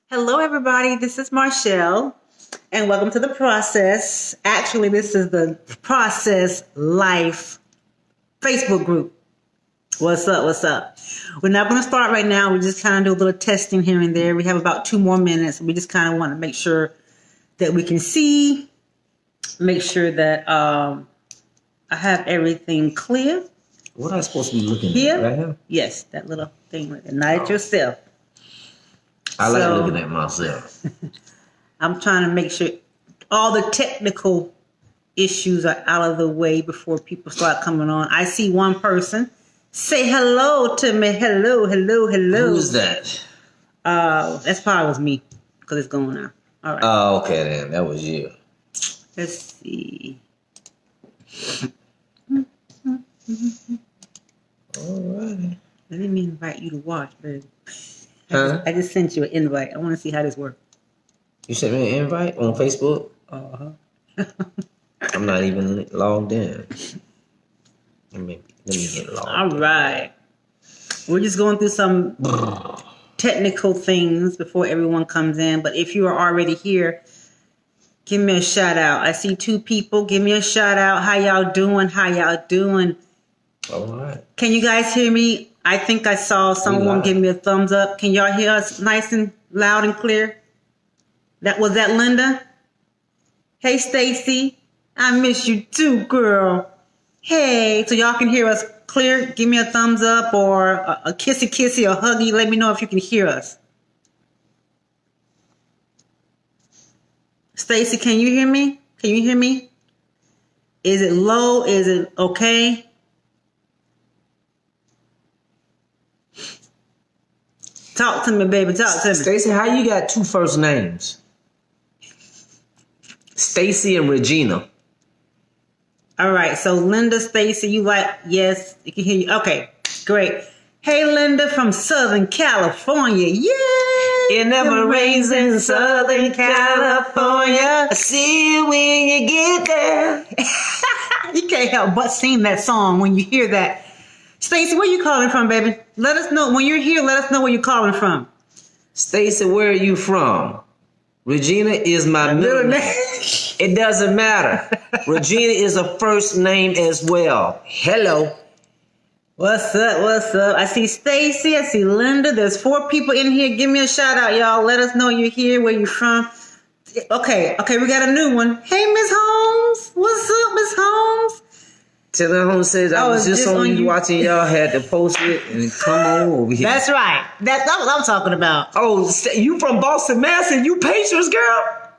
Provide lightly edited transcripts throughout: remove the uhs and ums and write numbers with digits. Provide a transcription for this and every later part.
Hello, everybody. This is Marshall, and welcome to the process. Actually, this is the Process Life Facebook group. What's up? What's up? We're not going to start right now. We just kind of do a little testing here and there. We have about 2 more minutes. We just kind of want to make sure that we can see, make sure that I have everything clear. What am I supposed to be looking Here? at? Right here? Yes, that little thing right there. Not at yourself. I like looking at myself. I'm trying to make sure all the technical issues are out of the way before people start coming on. I see one person. Say hello to me. Hello, hello, hello. Who's that? That's probably was me because it's going on. All right. Oh, okay then. That was you. Let's see. All right. Let me invite you to watch, baby. Huh? I just sent you an invite. I want to see how this works. You sent me an invite on Facebook? Uh-huh. I'm not even logged in. Let me get logged. All right. We're just going through some technical things before everyone comes in. But if you are already here, give me a shout out. I see 2 people. Give me a shout out. How y'all doing? How y'all doing? All right. Can you guys hear me? I think I saw someone give me a thumbs up. Can y'all hear us nice and loud and clear? Was that Linda? Hey, Stacy. I miss you too, girl. Hey, so y'all can hear us clear? Give me a thumbs up or a kissy kissy or huggy. Let me know if you can hear us. Stacy, can you hear me? Can you hear me? Is it low? Is it okay? Talk to me, baby. Talk to me. Stacy, how you got 2 first names? Stacy and Regina. All right. So Linda, Stacy, you like, yes, you can hear you. Okay, great. Hey, Linda from Southern California. Yay! It never rains in Southern California. I see you when you get there. You can't help but sing that song when you hear that. Stacy, where you calling from, baby? Let us know. When you're here, let us know where you're calling from. Stacy, where are you from? Regina is my middle name. It doesn't matter. Regina is a first name as well. Hello. What's up? What's up? I see Stacy. I see Linda. There's 4 people in here. Give me a shout out, y'all. Let us know you're here, where you're from. Okay, we got a new one. Hey, Miss Holmes. What's up, Miss Holmes? Taylor Holmes says, I was just on you watching y'all had to post it and come on over here. That's right. That's what I'm talking about. Oh, you from Boston, Mass, and you Patriots, girl?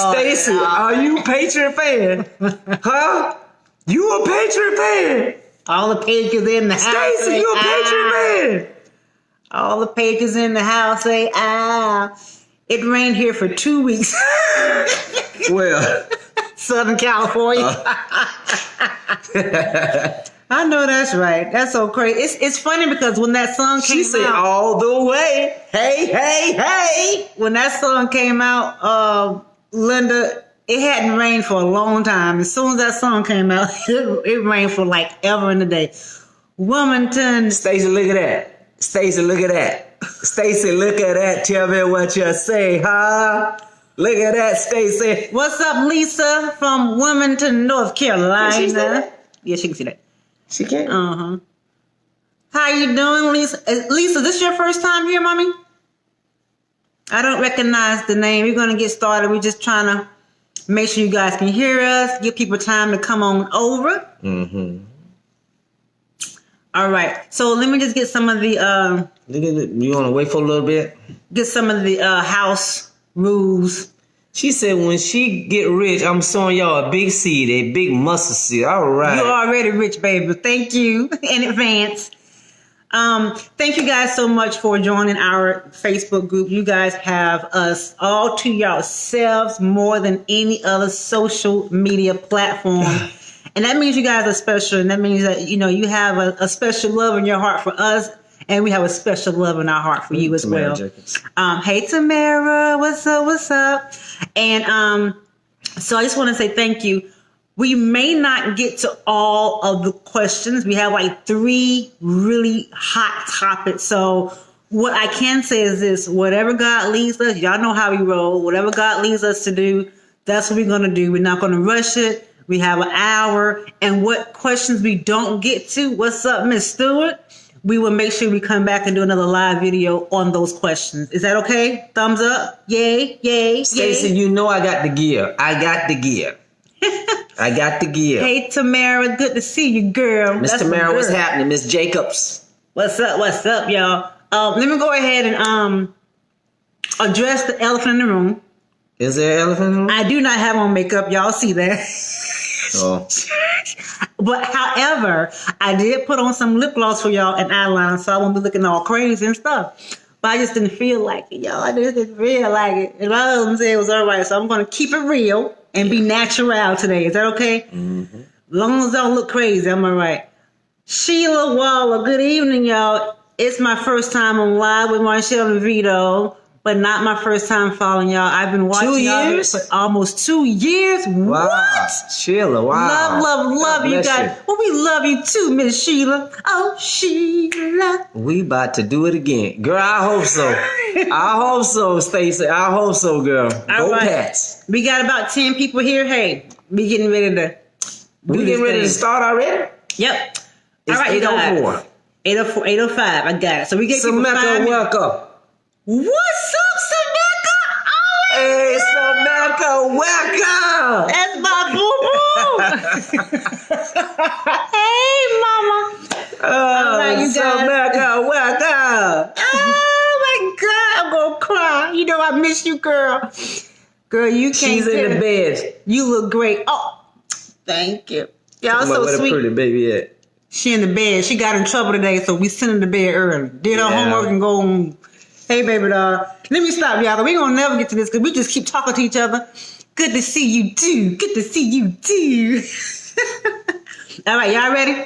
Stacy, are you a Patriot fan? Huh? You a Patriot fan? All the Patriots in the house. Stacy, you a Patriot fan? All the Patriots in the house say, ah. It rained here for 2 weeks. Well, Southern California. I know that's right. That's so crazy. It's funny because when that song came out. She said all the way. Hey, hey, hey. When that song came out, Linda, it hadn't rained for a long time. As soon as that song came out, it rained for like ever in the day. Wilmington. Stacy, look at that. Stacy, look at that. Stacy, look at that. Tell me what you say, huh? Look at that, Stacy. What's up, Lisa from Wilmington, North Carolina? Can she see that? Yeah, she can see that. She can? Uh-huh. How you doing, Lisa? Lisa, this your first time here, mommy? I don't recognize the name. We're going to get started. We're just trying to make sure you guys can hear us, give people time to come on over. Mm-hmm. All right. So let me just get some of the... You want to wait for a little bit? Get some of the house rules. She said when she get rich, I'm sowing y'all a big seed, a big mustard seed. All right. You're already rich, baby. Thank you in advance. Thank you guys so much for joining our Facebook group. You guys have us all to yourselves more than any other social media platform. And that means you guys are special. And that means that, you know, you have a special love in your heart for us. And we have a special love in our heart for you as well. Hey, Tamara. What's up? What's up? And so I just want to say thank you. We may not get to all of the questions. We have like 3 really hot topics. So What I can say is this: whatever God leads us, y'all know how we roll. Whatever God leads us to do, that's what we're gonna do. We're not gonna rush it. We have an hour, and what questions we don't get to, what's up, Miss Stewart? We will make sure we come back and do another live video on those questions. Is that okay? Thumbs up, yay, yay, Stacey, yay. you know I got the gear. I got the gear. I got the gear. Hey Tamara, good to see you, girl. Miss That's Tamara, my what's girl. happening? Miss Jacobs. What's up, y'all? Let me go ahead and address the elephant in the room. Is there an elephant in the room? I do not have on makeup. Y'all see that. Oh. But however, I did put on some lip gloss for y'all and eyeliner, so I won't be looking all crazy and stuff. But I just didn't feel like it, y'all. I just didn't feel like it. And my husband said it was all right, so I'm going to keep it real and be natural today. Is that okay? Mm-hmm. As long as I don't look crazy, I'm all right. Sheila Waller, good evening, y'all. It's my first time on live with Marshall and Vito, but not my first time following y'all. I've been watching 2 y'all years? for almost 2 years. Wow. What? Sheila, wow. Love God you bless guys. Well, we love you too, Miss Sheila. Oh, Sheila. We about to do it again. Girl, I hope so. I hope so, Stacey. I hope so, girl. All Go right. Pats. We got about 10 people here. Hey, we getting ready to We do getting this ready to thing. start already? Yep. It's All right, you guys. 8:04. 8:04, 8:05. I got it. So we get people 5 Samantha, minutes. welcome. What's up, Samantha? Oh, Hey, Samantha, welcome. that's my boo-boo. Hey, mama. All right, you guys. Samantha, welcome. Oh, my God. I'm going to cry. You know I miss you, girl. Girl, you can't She's in the get it. bed. You look great. Oh, thank you. Y'all so Where the sweet. pretty baby at? She in the bed. She got in trouble today, so we sent her to bed early. Did her Yeah. homework and go on. Hey, baby doll. Let me stop, y'all. We gonna never get to this because we just keep talking to each other. Good to see you too. Good to see you too. All right, y'all ready?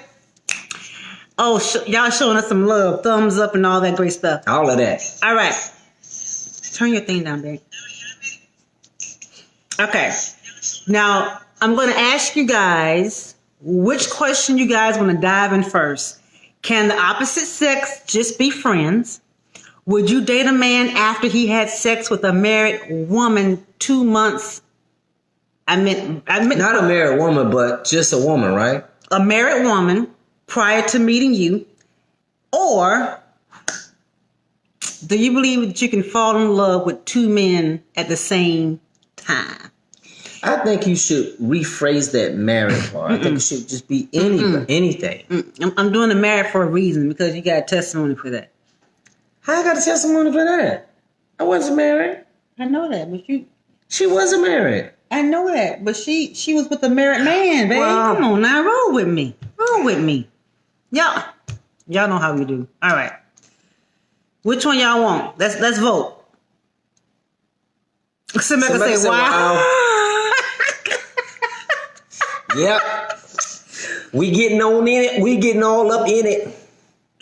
Oh, y'all showing us some love, thumbs up, and all that great stuff. All of that. All right. Turn your thing down, babe. Okay. Now, I'm going to ask you guys which question you guys want to dive in first. Can the opposite sex just be friends? Would you date a man after he had sex with a married woman 2 months? I meant Not a married woman, but just a woman, right? a married woman prior to meeting you, or do you believe that you can fall in love with 2 men at the same time? I think you should rephrase that married part. I think it should just be anything. I'm doing the married for a reason because you got a testimony for that. How I got a testimony for that? I wasn't married. I know that, but She wasn't married. I know that, but she was with a married man, babe. Wow. Come on now, roll with me. Y'all know how we do. All right. Which one y'all want? Let's vote. Samantha say wow. Yep. We getting on in it. We getting all up in it.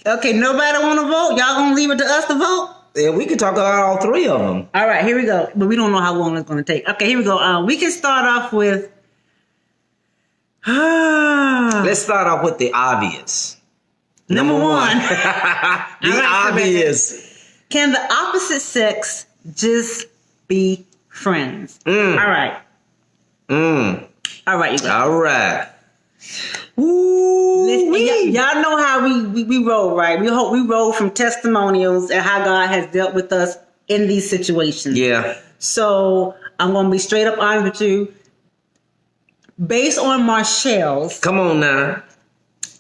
Okay, nobody want to vote? Y'all gonna leave it to us to vote? Yeah, we could talk about all 3 of them. All right, here we go. But we don't know how long it's going to take. Okay, here we go. We can start off with... Let's start off with the obvious. Number one. The All right, obvious. Can the opposite sex just be friends? All right. All right, you guys. All right. Y'all know how we roll, right? We roll from testimonials and how God has dealt with us in these situations. Yeah. So I'm going to be straight up honest with you. Based on Marshall's Come on now.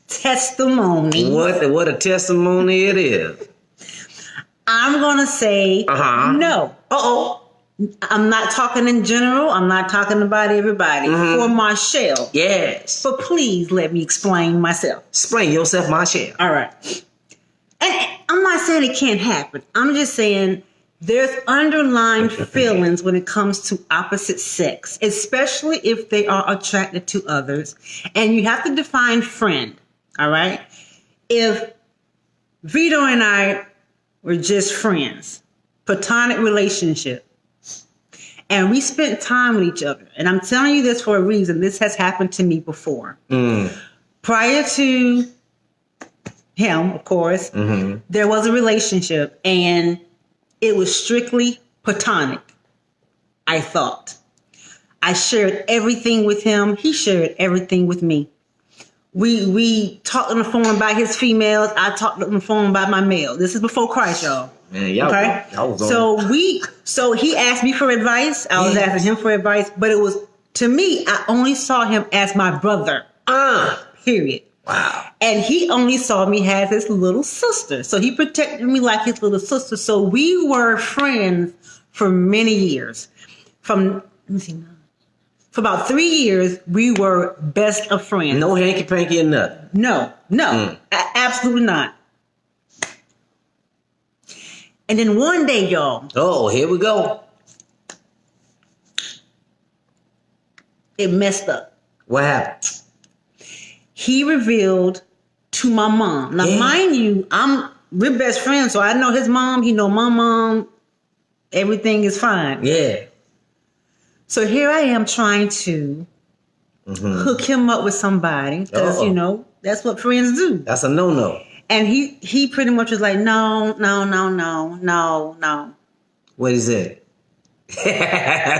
testimony, What a testimony it is. I'm going to say no. I'm not talking in general. I'm not talking about everybody. For Marshall. Yes. But please let me explain myself. Explain yourself, Marshall. All right. And I'm not saying it can't happen. I'm just saying there's underlying feelings when it comes to opposite sex, especially if they are attracted to others. And you have to define friend. All right. If Vito and I were just friends, platonic relationship, and we spent time with each other. And I'm telling you this for a reason. This has happened to me before. Prior to him, of course, there was a relationship, and it was strictly platonic, I thought. I shared everything with him. He shared everything with me. We talked on the phone about his females. I talked on the phone about my male. This is before Christ, y'all. Man, y'all, okay? Y'all was on. So he asked me for advice. I was asking him for advice, but it was, to me, I only saw him as my brother. Period. Wow. And he only saw me as his little sister. So he protected me like his little sister. So we were friends for many years. For about 3 years, we were best of friends. No hanky-panky or nothing? No. Absolutely not. And then one day, y'all. Oh, here we go. It messed up. What happened? He revealed to my mom. Now, mind you, we're best friends, so I know his mom. He know my mom. Everything is fine. Yeah. So here I am trying to hook him up with somebody because, you know, that's what friends do. That's a no-no. And he pretty much was like, no. What he said?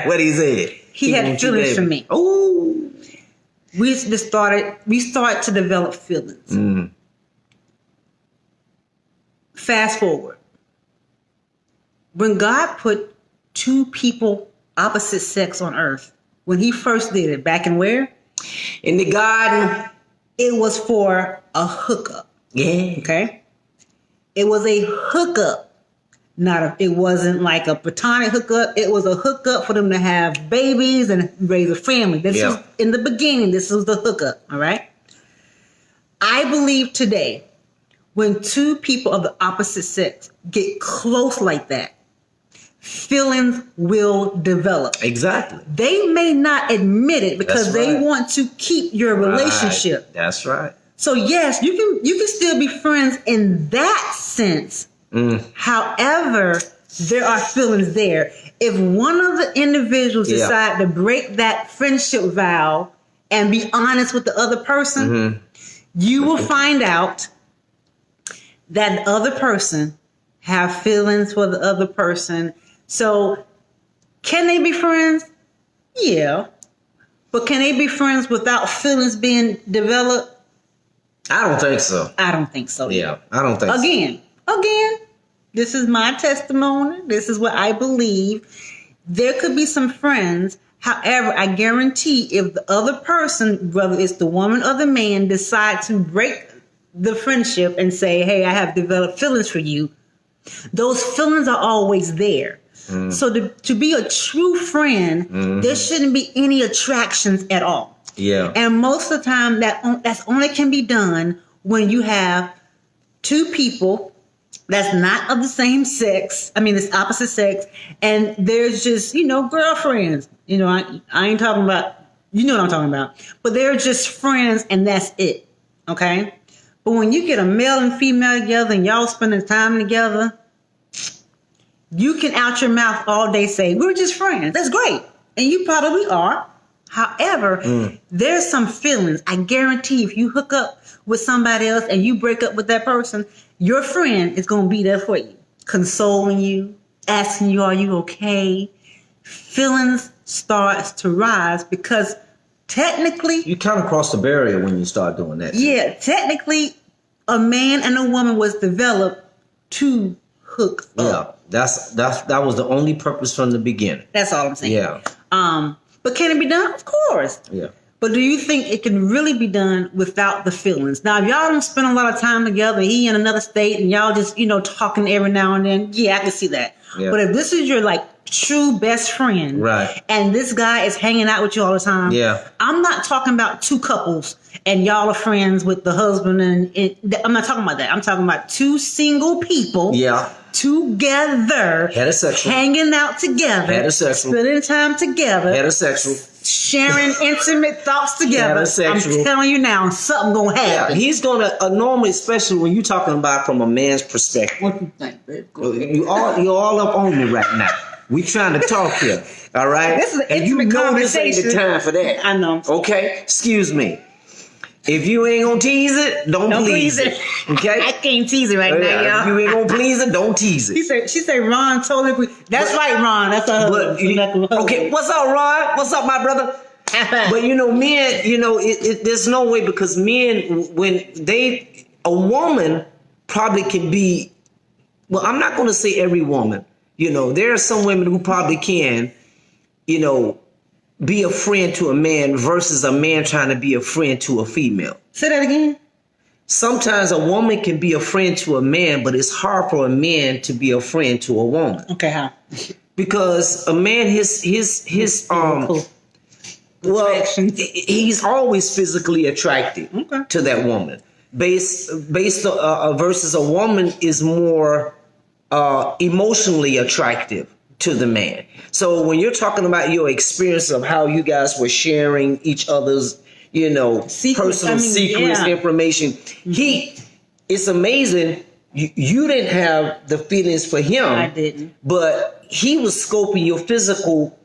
What he said? He had feelings for me. Oh. We started to develop feelings. Fast forward. When God put two people opposite sex on earth, when he first did it, back in where? In the garden. It was for a hookup. Yeah. Okay? It was a hookup. It wasn't like a platonic hookup. It was a hookup for them to have babies and raise a family. This was in the beginning. This was the hookup. All right? I believe today, when two people of the opposite sex get close like that, feelings will develop. Exactly. They may not admit it because they want to keep your relationship. Right. That's right. So yes, you can still be friends in that sense. However, there are feelings there. If one of the individuals decide to break that friendship vow and be honest with the other person, you will find out that the other person have feelings for the other person. So can they be friends? Yeah. But can they be friends without feelings being developed? I don't think so. I don't think so. Yeah, I don't think so. Again, this is my testimony. This is what I believe. There could be some friends. However, I guarantee if the other person, whether it's the woman or the man, decide to break the friendship and say, hey, I have developed feelings for you, those feelings are always there. So to be a true friend, there shouldn't be any attractions at all. Yeah. And most of the time, that's only can be done when you have two people that's not of the same sex. I mean, it's opposite sex. And there's just, girlfriends. I ain't talking about, you know what I'm talking about. But they're just friends and that's it. Okay? But when you get a male and female together and y'all spending time together, you can out your mouth all day say, we're just friends. That's great. And you probably are. However, there's some feelings. I guarantee if you hook up with somebody else and you break up with that person, your friend is going to be there for you, consoling you, asking you, are you okay? Feelings starts to rise because technically... You kind of cross the barrier when you start doing that. Yeah, technically, a man and a woman was developed to hook up. Yeah, that was the only purpose from the beginning. That's all I'm saying. Yeah. But can it be done? Of course. Yeah. But do you think it can really be done without the feelings? Now, if y'all don't spend a lot of time together, he in another state, and y'all just, talking every now and then, yeah, I can see that. Yeah. But if this is your, true best friend, right, and this guy is hanging out with you all the time, yeah, I'm not talking about two couples, and y'all are friends with the husband, and I'm not talking about that. I'm talking about two single people, yeah, together, heterosexual, hanging out together, heterosexual, spending time together, heterosexual, sharing intimate thoughts together. Heterosexual. I'm telling you now, something gonna happen. Yeah, he's gonna normally, especially when you're talking about from a man's perspective. What you think, babe? You're all up on me right now. We trying to talk here, all right? This is an intimate conversation. This ain't the time for that. I know. Okay, excuse me. If you ain't gonna tease it, don't please it. Okay? I can't tease it right now, y'all. If you ain't gonna please it, don't tease it. She said, Ron totally agree. That's right, Ron. That's her husband. Okay, what's up, Ron? What's up, my brother? But men, there's no way, because men, a woman probably can be, well, I'm not going to say every woman. There are some women who probably can, be a friend to a man versus a man trying to be a friend to a female. Say that again. Sometimes a woman can be a friend to a man, but it's hard for a man to be a friend to a woman. Okay, how? Because a man, he's always physically attracted to that woman. Versus a woman is more emotionally attractive to the man. So when you're talking about your experience of how you guys were sharing each other's, personal secrets, information, it's amazing. You didn't have the feelings for him. I didn't. But he was scoping your physical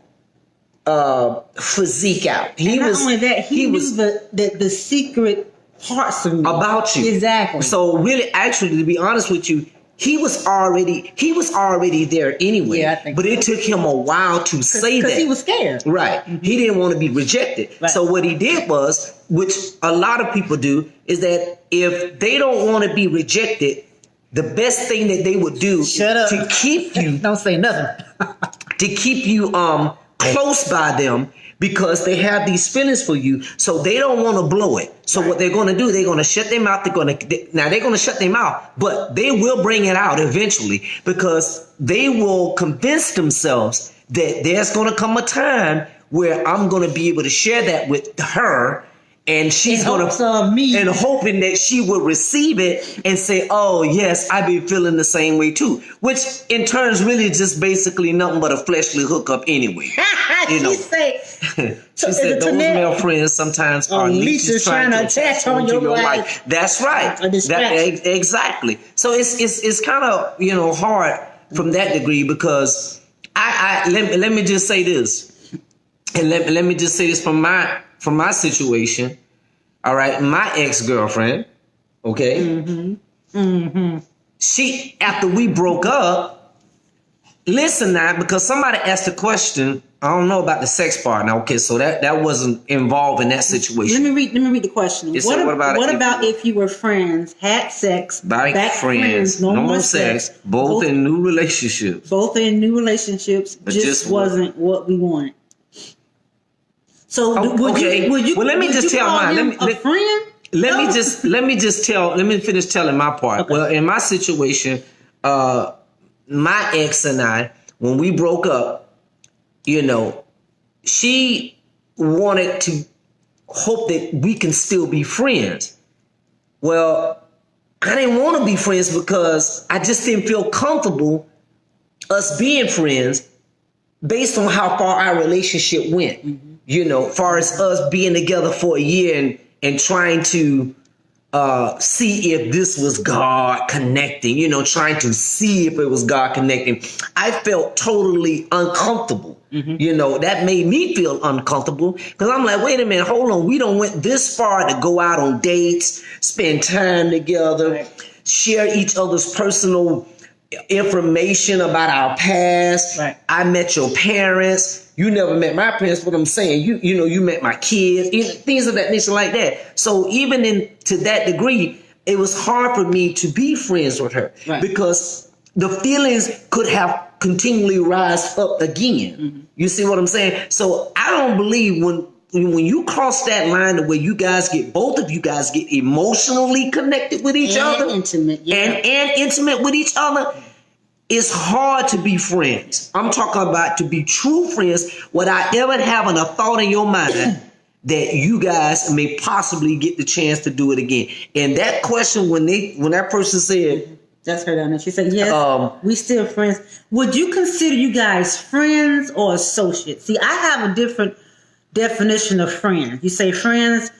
physique out. Only that, he knew the secret parts of me. About you. Exactly. So really, actually, to be honest with you, he was already there anyway. Yeah, I think but it took him a while to say that. Because he was scared. Right. Mm-hmm. He didn't want to be rejected. Right. So what he did was, which a lot of people do, is that if they don't want to be rejected, the best thing that they would do to keep you don't say nothing. to keep you close by them, because they have these feelings for you, so they don't want to blow it. So what they're going to do, they're going to shut their mouth. They're going to shut their mouth, but they will bring it out eventually, because they will convince themselves that there's going to come a time where I'm going to be able to share that with her, and she's going to, and hoping that she will receive it and say, oh yes, I've been feeling the same way too, which in turn is really just basically nothing but a fleshly hookup anyway. She said those male friends sometimes are leeches trying to attach on your life. That's right. Exactly. So it's kind of hard from that degree, because let me just say this, and let me just say this from my situation. All right, my ex-girlfriend, okay? She, after we broke up, listen now, because somebody asked a question. I don't know about the sex part now. Okay, so that wasn't involved in that situation. Let me read the question. What about if you were friends, had sex, back friends, no more sex, both in new relationships. Just wasn't what we wanted. So would you? Well, let me just tell mine. Let me finish telling my part. Okay. Well, in my situation, my ex and I, when we broke up, she wanted to hope that we can still be friends. Well, I didn't want to be friends because I just didn't feel comfortable us being friends based on how far our relationship went. Far as us being together for a year and trying to see if this was God connecting, trying to see if it was God connecting. I felt totally uncomfortable. That made me feel uncomfortable, because I'm like, wait a minute, hold on. We don't went this far to go out on dates, spend time together, share each other's personal information about our past. Right. I met your parents. You never met my parents. What I'm saying, you met my kids, things of that nature like that. So even to that degree, it was hard for me to be friends with her, because the feelings could have continually rise up again. You see what I'm saying? So I don't believe when you cross that line to where both of you guys get emotionally connected with each other, intimate, and intimate with each other, it's hard to be friends. I'm talking about to be true friends without ever having a thought in your mind that you guys may possibly get the chance to do it again. And that question, when that person said, that's her down there. She said, yes, we still friends. Would you consider you guys friends or associates? See, I have a different definition of friends. You say friends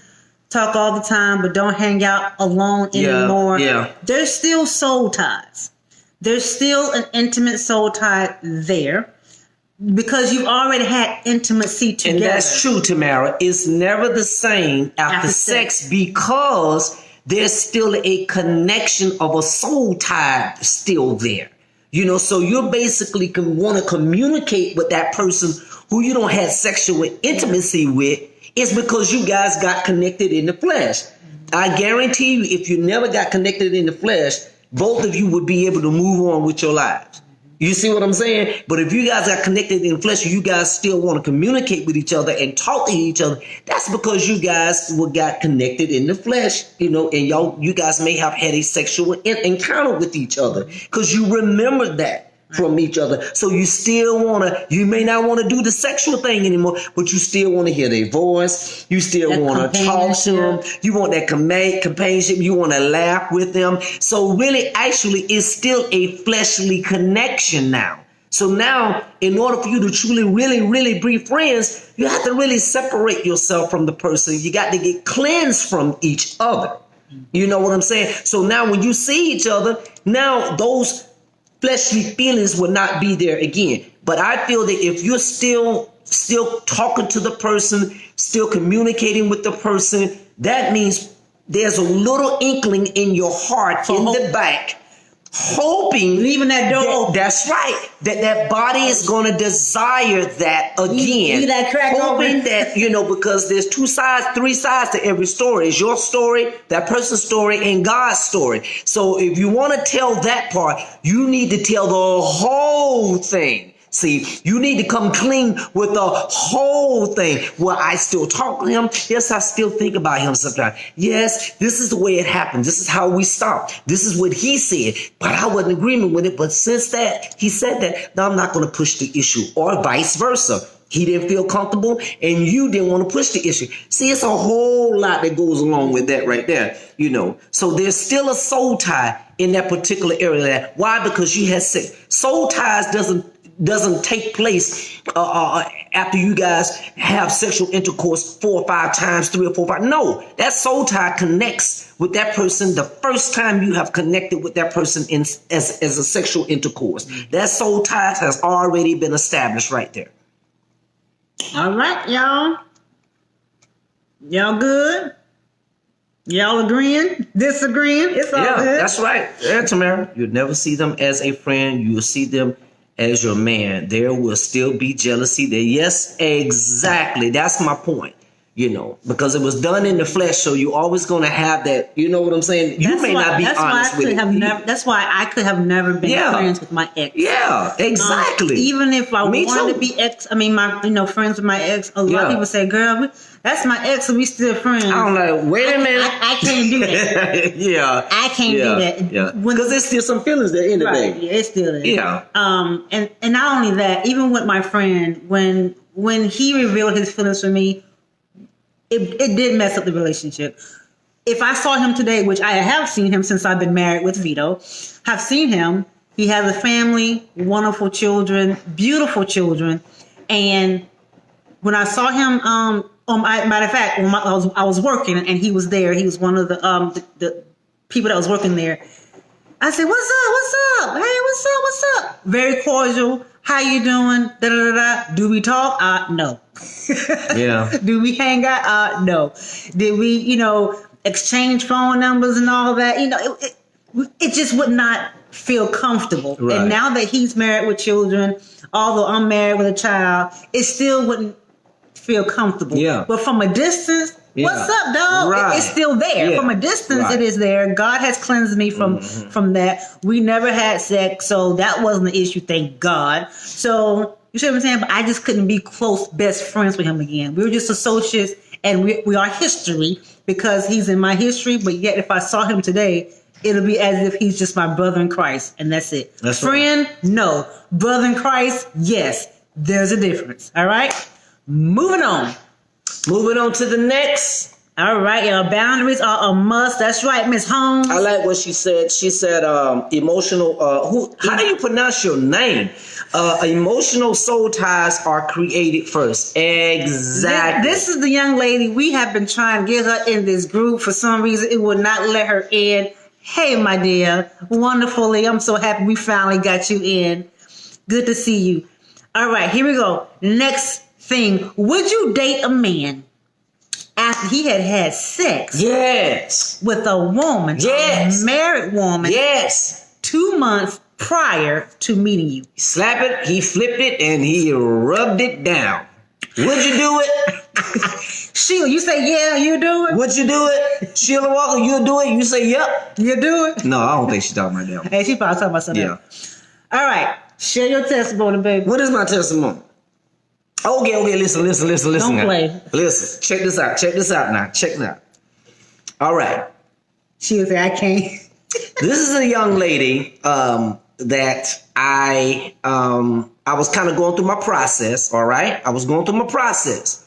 talk all the time, but don't hang out alone anymore. Yeah. There's still soul ties. There's still an intimate soul tie there. because you've already had intimacy together. And that's true, Tamara. It's never the same after sex because there's still a connection of a soul tie still there. You know, so you're basically want to communicate with that person who you don't have sexual intimacy with. It's because you guys got connected in the flesh. I guarantee you, if you never got connected in the flesh, both of you would be able to move on with your lives. You see what I'm saying? But if you guys got connected in the flesh, you guys still want to communicate with each other and talk to each other. That's because you guys got connected in the flesh, you know, and you guys may have had a sexual encounter with each other because you remember that from each other. So you still you may not want to do the sexual thing anymore, but you still want to hear their voice. You still want to talk to them. You want that companionship. You want to laugh with them. So really, actually, it's still a fleshly connection now. So now, in order for you to truly, really, really be friends, you have to really separate yourself from the person. You got to get cleansed from each other. You know what I'm saying? So now when you see each other, now those fleshly feelings will not be there again. But I feel that if you're still talking to the person, still communicating with the person, that means there's a little inkling in your heart in the back, hoping, leaving that door open. That's right. That body is going to desire that again. You that crack hoping open. that, you know, because there's 2 sides, 3 sides to every story. It's your story, that person's story, and God's story. So if you want to tell that part, you need to tell the whole thing. See, you need to come clean with the whole thing. Well, I still talk to him. Yes, I still think about him sometimes. Yes, this is the way it happened. This is how we stopped. This is what he said, but I wasn't in agreement with it. But since that he said that, now I'm not going to push the issue, or vice versa. He didn't feel comfortable and you didn't want to push the issue. See, it's a whole lot that goes along with that right there, you know. So there's still a soul tie in that particular area. Why? Because you had sex. Soul ties doesn't take place after you guys have sexual intercourse 4 or 5 times, 3 or 4 or 5. No, that soul tie connects with that person the first time you have connected with that person as a sexual intercourse. That soul tie has already been established right there. All right, y'all. Y'all good? Y'all agreeing? Disagreeing? It's all good. That's right. Yeah, Tamara. You'll never see them as a friend. You'll see them as your man. There will still be jealousy there. Yes, exactly. That's my point. You know, because it was done in the flesh, so you're always going to have that. You know what I'm saying? You may not be honest with it. That's why I could have never been friends with my ex. Yeah, exactly. Even if I wanted to be friends with my ex, a lot of people say, "Girl, that's my ex, and we still friends." I'm like, wait a minute. I can't do that. I can't do that. Yeah, because there's still some feelings there in the day. Yeah, it still is. Yeah. And not only that, even with my friend, when he revealed his feelings for me, it did mess up the relationship. If I saw him today, which I have seen him since I've been married with Vito, have seen him. He has a family, wonderful children, beautiful children. And when I saw him, matter of fact, when I was working and he was there, he was one of the people that was working there. I said, "What's up? What's up? Hey, what's up? What's up?" Very cordial. How you doing? Da, da, da, da. Do we talk? No. Yeah. Do we hang out? No. Did we, exchange phone numbers and all that? It just would not feel comfortable. Right. And now that he's married with children, although I'm married with a child, it still wouldn't feel comfortable. Yeah. But from a distance, what's up, dog? Right. It's still there. Yeah. From a distance, It is there. God has cleansed me from that. We never had sex, so that wasn't an issue, thank God. So, you see what I'm saying? But I just couldn't be close best friends with him again. We were just associates, and we are history because he's in my history, but yet if I saw him today, it'll be as if he's just my brother in Christ, and that's it. That's Friend, right. No. Brother in Christ, yes. There's a difference. All right? Moving on. Moving on to the next. All right, y'all. Boundaries are a must. That's right, Miss Holmes. I like what she said. She said emotional. How do you pronounce your name? Emotional soul ties are created first. Exactly. This is the young lady. We have been trying to get her in this group. For some reason, it would not let her in. Hey, my dear. Wonderfully. I'm so happy we finally got you in. Good to see you. All right, here we go. Next thing. Would you date a man after he had had sex Yes. with a woman, Yes. a married woman, Yes. 2 months prior to meeting you? Slap it, he flipped it, and he rubbed it down. Would you do it? Sheila, you say yeah, you do it? Would you do it? Sheila Walker, you'll do it? You say yep? You do it? No, I don't think she's talking about that. Hey, she probably talking about something Yeah. else. All right, share your testimony, baby. What is my testimony? Okay, listen. Don't now. play. Listen, check this out now. Check it out. All right. Sheila say, I can't. This is a young lady that I was kind of going through my process, all right? I was going through my process.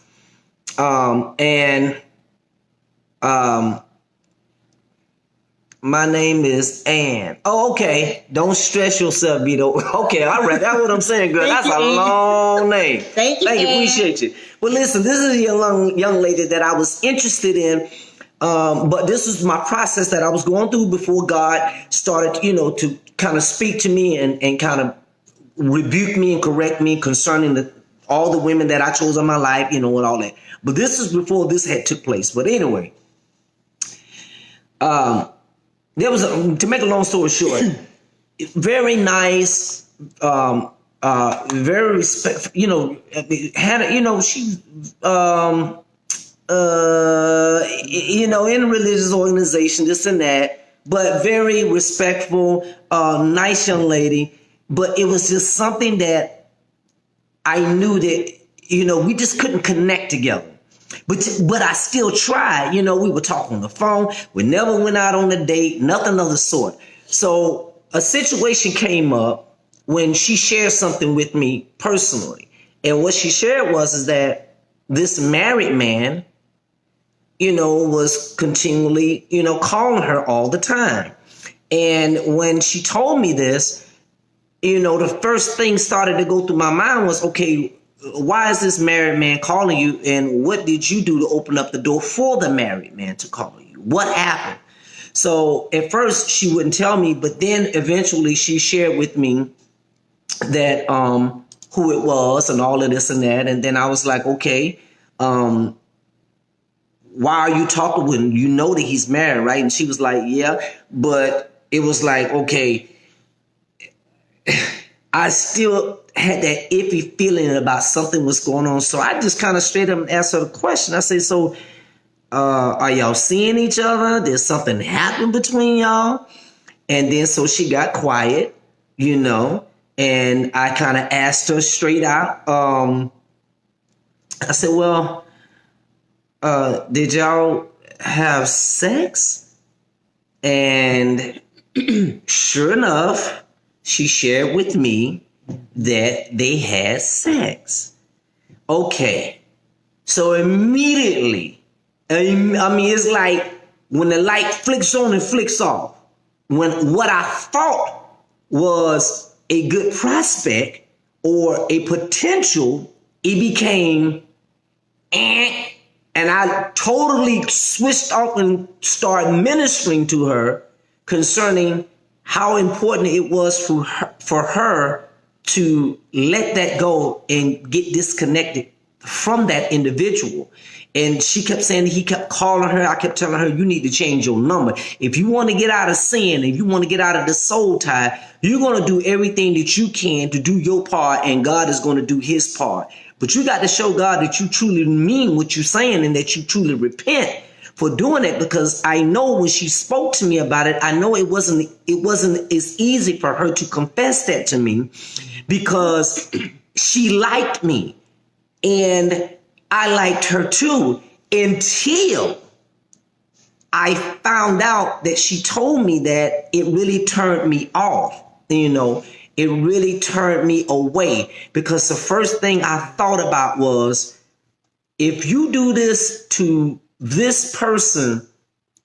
My name is Ann. Oh, okay. Don't stress yourself, Vito. Okay, all right. That's what I'm saying, girl. Thank That's you, a Ann. long name. Thank you, Ann. Appreciate you. Well, listen, this is a young lady that I was interested in. But this is my process that I was going through before God started, to kind of speak to me and kind of rebuke me and correct me concerning all the women that I chose in my life, and all that. But this is before this had took place. But anyway, there was to make a long story short, very nice, very respectful. Hannah, she's in a religious organization, this and that, but very respectful, nice young lady. But it was just something that I knew that, we just couldn't connect together. But I still tried. We would talk on the phone. We never went out on a date, nothing of the sort. So a situation came up when she shared something with me personally. And what she shared is that this married man, was continually, calling her all the time. And when she told me this, the first thing started to go through my mind was, okay, why is this married man calling you? And what did you do to open up the door for the married man to call you? What happened? So at first she wouldn't tell me, but then eventually she shared with me that who it was and all of this and that. And then I was like, okay, why are you talking with him? You know that he's married, right? And she was like, yeah. But it was like, okay, I still had that iffy feeling about something was going on. So I just kind of straight up asked her the question. I said, so are y'all seeing each other? Did something happen between y'all? And then so she got quiet, and I kind of asked her straight out. I said, well, did y'all have sex? And sure enough, she shared with me that they had sex. Okay. So immediately, it's like when the light flicks on and flicks off. When what I thought was a good prospect or a potential, it became and I totally switched off and started ministering to her concerning how important it was for her to let that go and get disconnected from that individual. And she kept saying, he kept calling her. I kept telling her, you need to change your number. If you want to get out of sin, if you want to get out of the soul tie, you're going to do everything that you can to do your part, and God is going to do his part. But you got to show God that you truly mean what you're saying and that you truly repent for doing it, because I know when she spoke to me about it, I know it wasn't as easy for her to confess that to me, because she liked me and I liked her too, until I found out that she told me that it really turned me off. It really turned me away, because the first thing I thought about was, if you do this to this person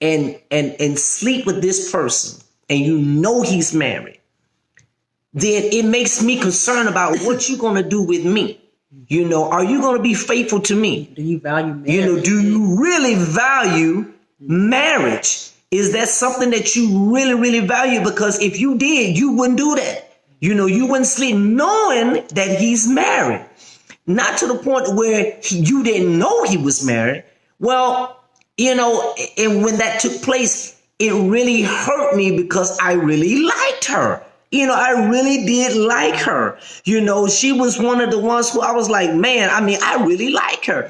and sleep with this person and you know he's married, then it makes me concerned about what you're going to do with me. Are you going to be faithful to me? Do you value marriage? Do you really value marriage? Is that something that you really, really value? Because if you did, you wouldn't do that. You know, you wouldn't sleep knowing that he's married. Not to the point where you didn't know he was married. Well, you know, and when that took place, it really hurt me because I really liked her. You know, I really did like her. You know, she was one of the ones who I was like, man, I mean, I really like her.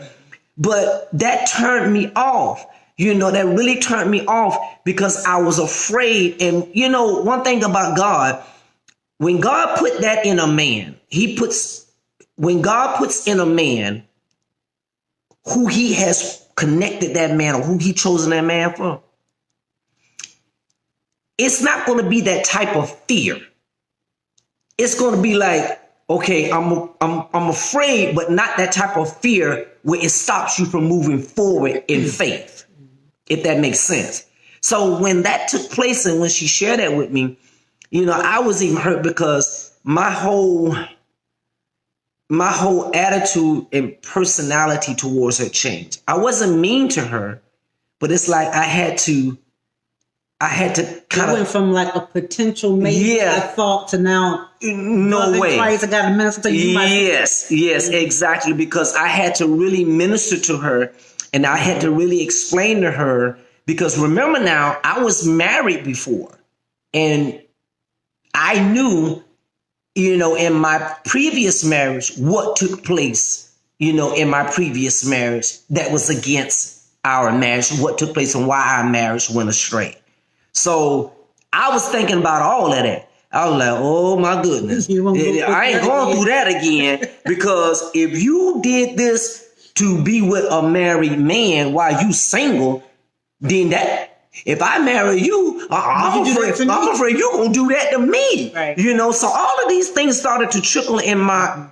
But that turned me off. You know, that really turned me off because I was afraid. And, you know, one thing about God, when God put that in a man, when God puts in a man who he has connected that man or who he chosen that man for, it's not going to be that type of fear. It's going to be like, okay, I'm afraid, but not that type of fear where it stops you from moving forward in faith, if that makes sense. So when that took place and when she shared that with me, you know, I was even hurt because my whole attitude and personality towards her changed. I wasn't mean to her, but it's like I had to kind of went from like a potential maybe I thought to now. No way. Christ, I got to minister to you. Yes, exactly. Because I had to really minister to her and I had to really explain to her, because remember now, I was married before and I knew, you know, in my previous marriage, what took place, you know, in my previous marriage that was against our marriage, what took place and why our marriage went astray. So I was thinking about all of that. I was like, oh my goodness, I ain't going through that again, because if you did this to be with a married man while you single, then that, if I marry you, I'm afraid you're going to do that to me. Right. You know, so all of these things started to trickle in my,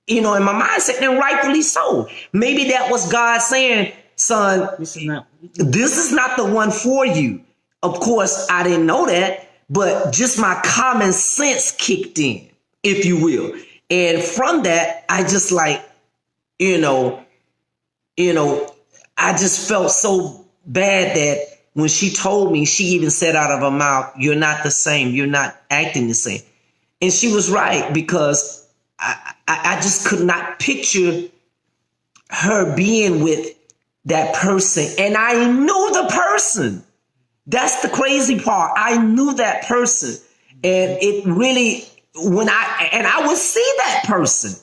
you know, in my mindset, and rightfully so. Maybe that was God saying, son, this is not the one for you. Of course, I didn't know that, but just my common sense kicked in, if you will. And from that, I just like, you know, I just felt so bad that when she told me, she even said out of her mouth, you're not the same. You're not acting the same. And she was right, because I just could not picture her being with that person. And I knew the person. That's the crazy part. I knew that person. And it really, I would see that person,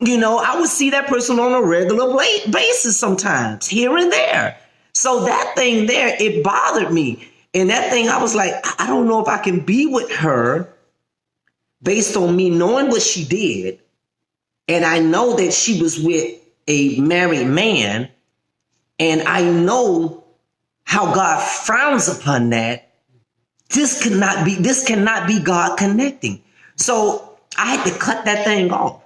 you know, I would see that person on a regular basis sometimes, here and there. So that thing there, it bothered me. And that thing, I was like, I don't know if I can be with her based on me knowing what she did. And I know that she was with a married man. And I know how God frowns upon that. This cannot be God connecting. So I had to cut that thing off.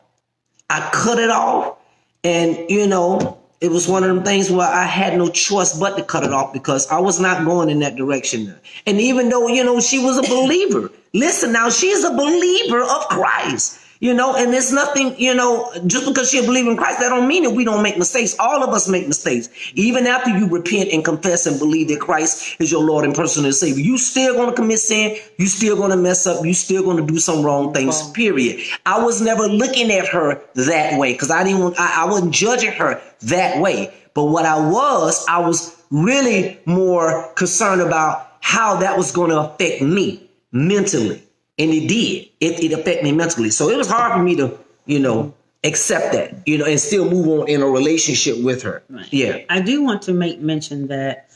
I cut it off. And, you know, it was one of them things where I had no choice but to cut it off, because I was not going in that direction. And even though, you know, she was a believer, listen now, she's a believer of Christ. You know, and there's nothing, you know, just because you believe in Christ, that don't mean that we don't make mistakes. All of us make mistakes. Even after you repent and confess and believe that Christ is your Lord and personal Savior, you still going to commit sin. You still going to mess up. You still going to do some wrong things, period. I was never looking at her that way, because I wasn't judging her that way. But what I was really more concerned about how that was going to affect me mentally. And it did. It affected me mentally. So it was hard for me to, you know, accept that, you know, and still move on in a relationship with her. Right. Yeah. I do want to make mention that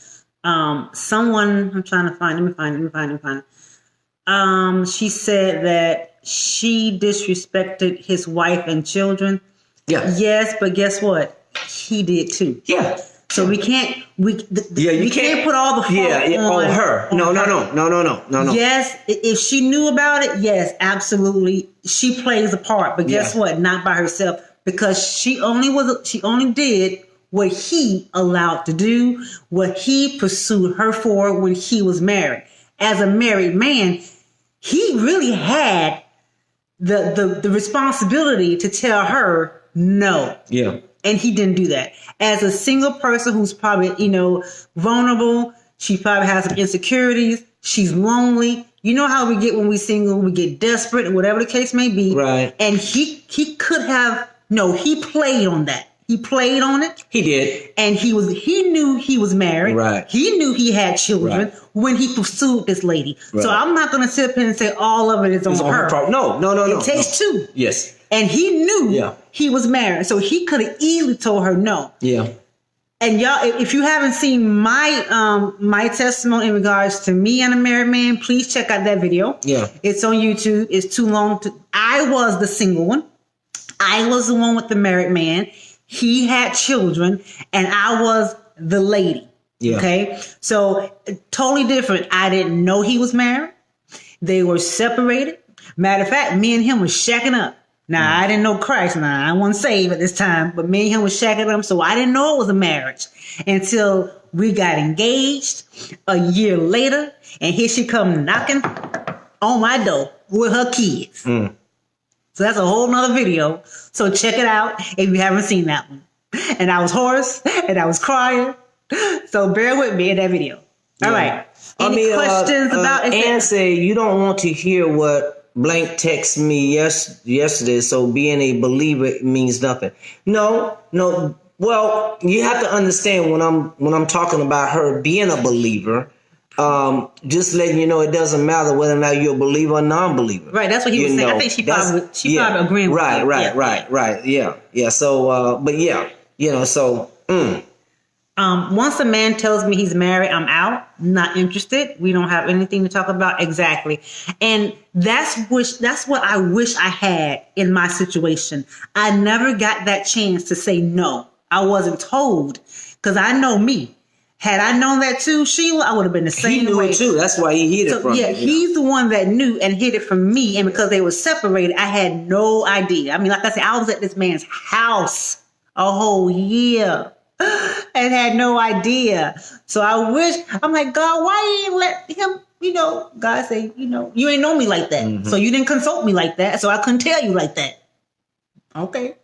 someone, I'm trying to find, let me find. She said that she disrespected his wife and children. Yeah. Yes, but guess what? He did too. Yeah. So we can't put all the fault on her. No. Yes, if she knew about it, yes, absolutely, she plays a part. But guess what? Not by herself, because she only did what he allowed to do, what he pursued her for when he was married. As a married man, he really had the responsibility to tell her no. Yeah. And he didn't do that. As a single person who's probably, you know, vulnerable, she probably has some insecurities. She's lonely. You know how we get when we single, we get desperate, or whatever the case may be. Right. And he could have, no, he played on that. He played on it. He did. And he knew he was married. Right. He knew he had children when he pursued this lady. Right. So I'm not going to sit up here and say all of it is on her. No. It takes two. Yes. And he knew he was married. So he could have easily told her no. Yeah. And y'all, if you haven't seen my testimony in regards to me and a married man, please check out that video. Yeah. It's on YouTube. It's too long. I was the single one. I was the one with the married man. He had children, and I was the lady. Yeah. Okay? So, totally different. I didn't know he was married. They were separated. Matter of fact, me and him was shacking up. Now, I didn't know Christ. Now, I wasn't saved at this time, but me and him was shacking up, so I didn't know it was a marriage until we got engaged a year later, and here she come knocking on my door with her kids. So that's a whole nother video. So check it out if you haven't seen that one. And I was hoarse and I was crying. So bear with me in that video. All right. Any questions about it? Ann say you don't want to hear what blank texted me yesterday. So being a believer means nothing. No. Well, you have to understand when I'm talking about her being a believer. Just letting you know, it doesn't matter whether or not you're a believer or non-believer. Right, that's what he was saying. I think she probably agreeing with you. Right. Yeah. So, but yeah, so. Once a man tells me he's married, I'm out. Not interested. We don't have anything to talk about. Exactly, and that's what I wish I had in my situation. I never got that chance to say no. I wasn't told because I know me. Had I known that too, Sheila, I would have been the same way. He knew it too. That's why he hid it from me. Yeah, he's the one that knew and hid it from me. And because they were separated, I had no idea. I mean, like I said, I was at this man's house a whole year and had no idea. So I'm like, God, why you ain't let him, God say, you ain't know me like that. Mm-hmm. So you didn't consult me like that. So I couldn't tell you like that. Okay.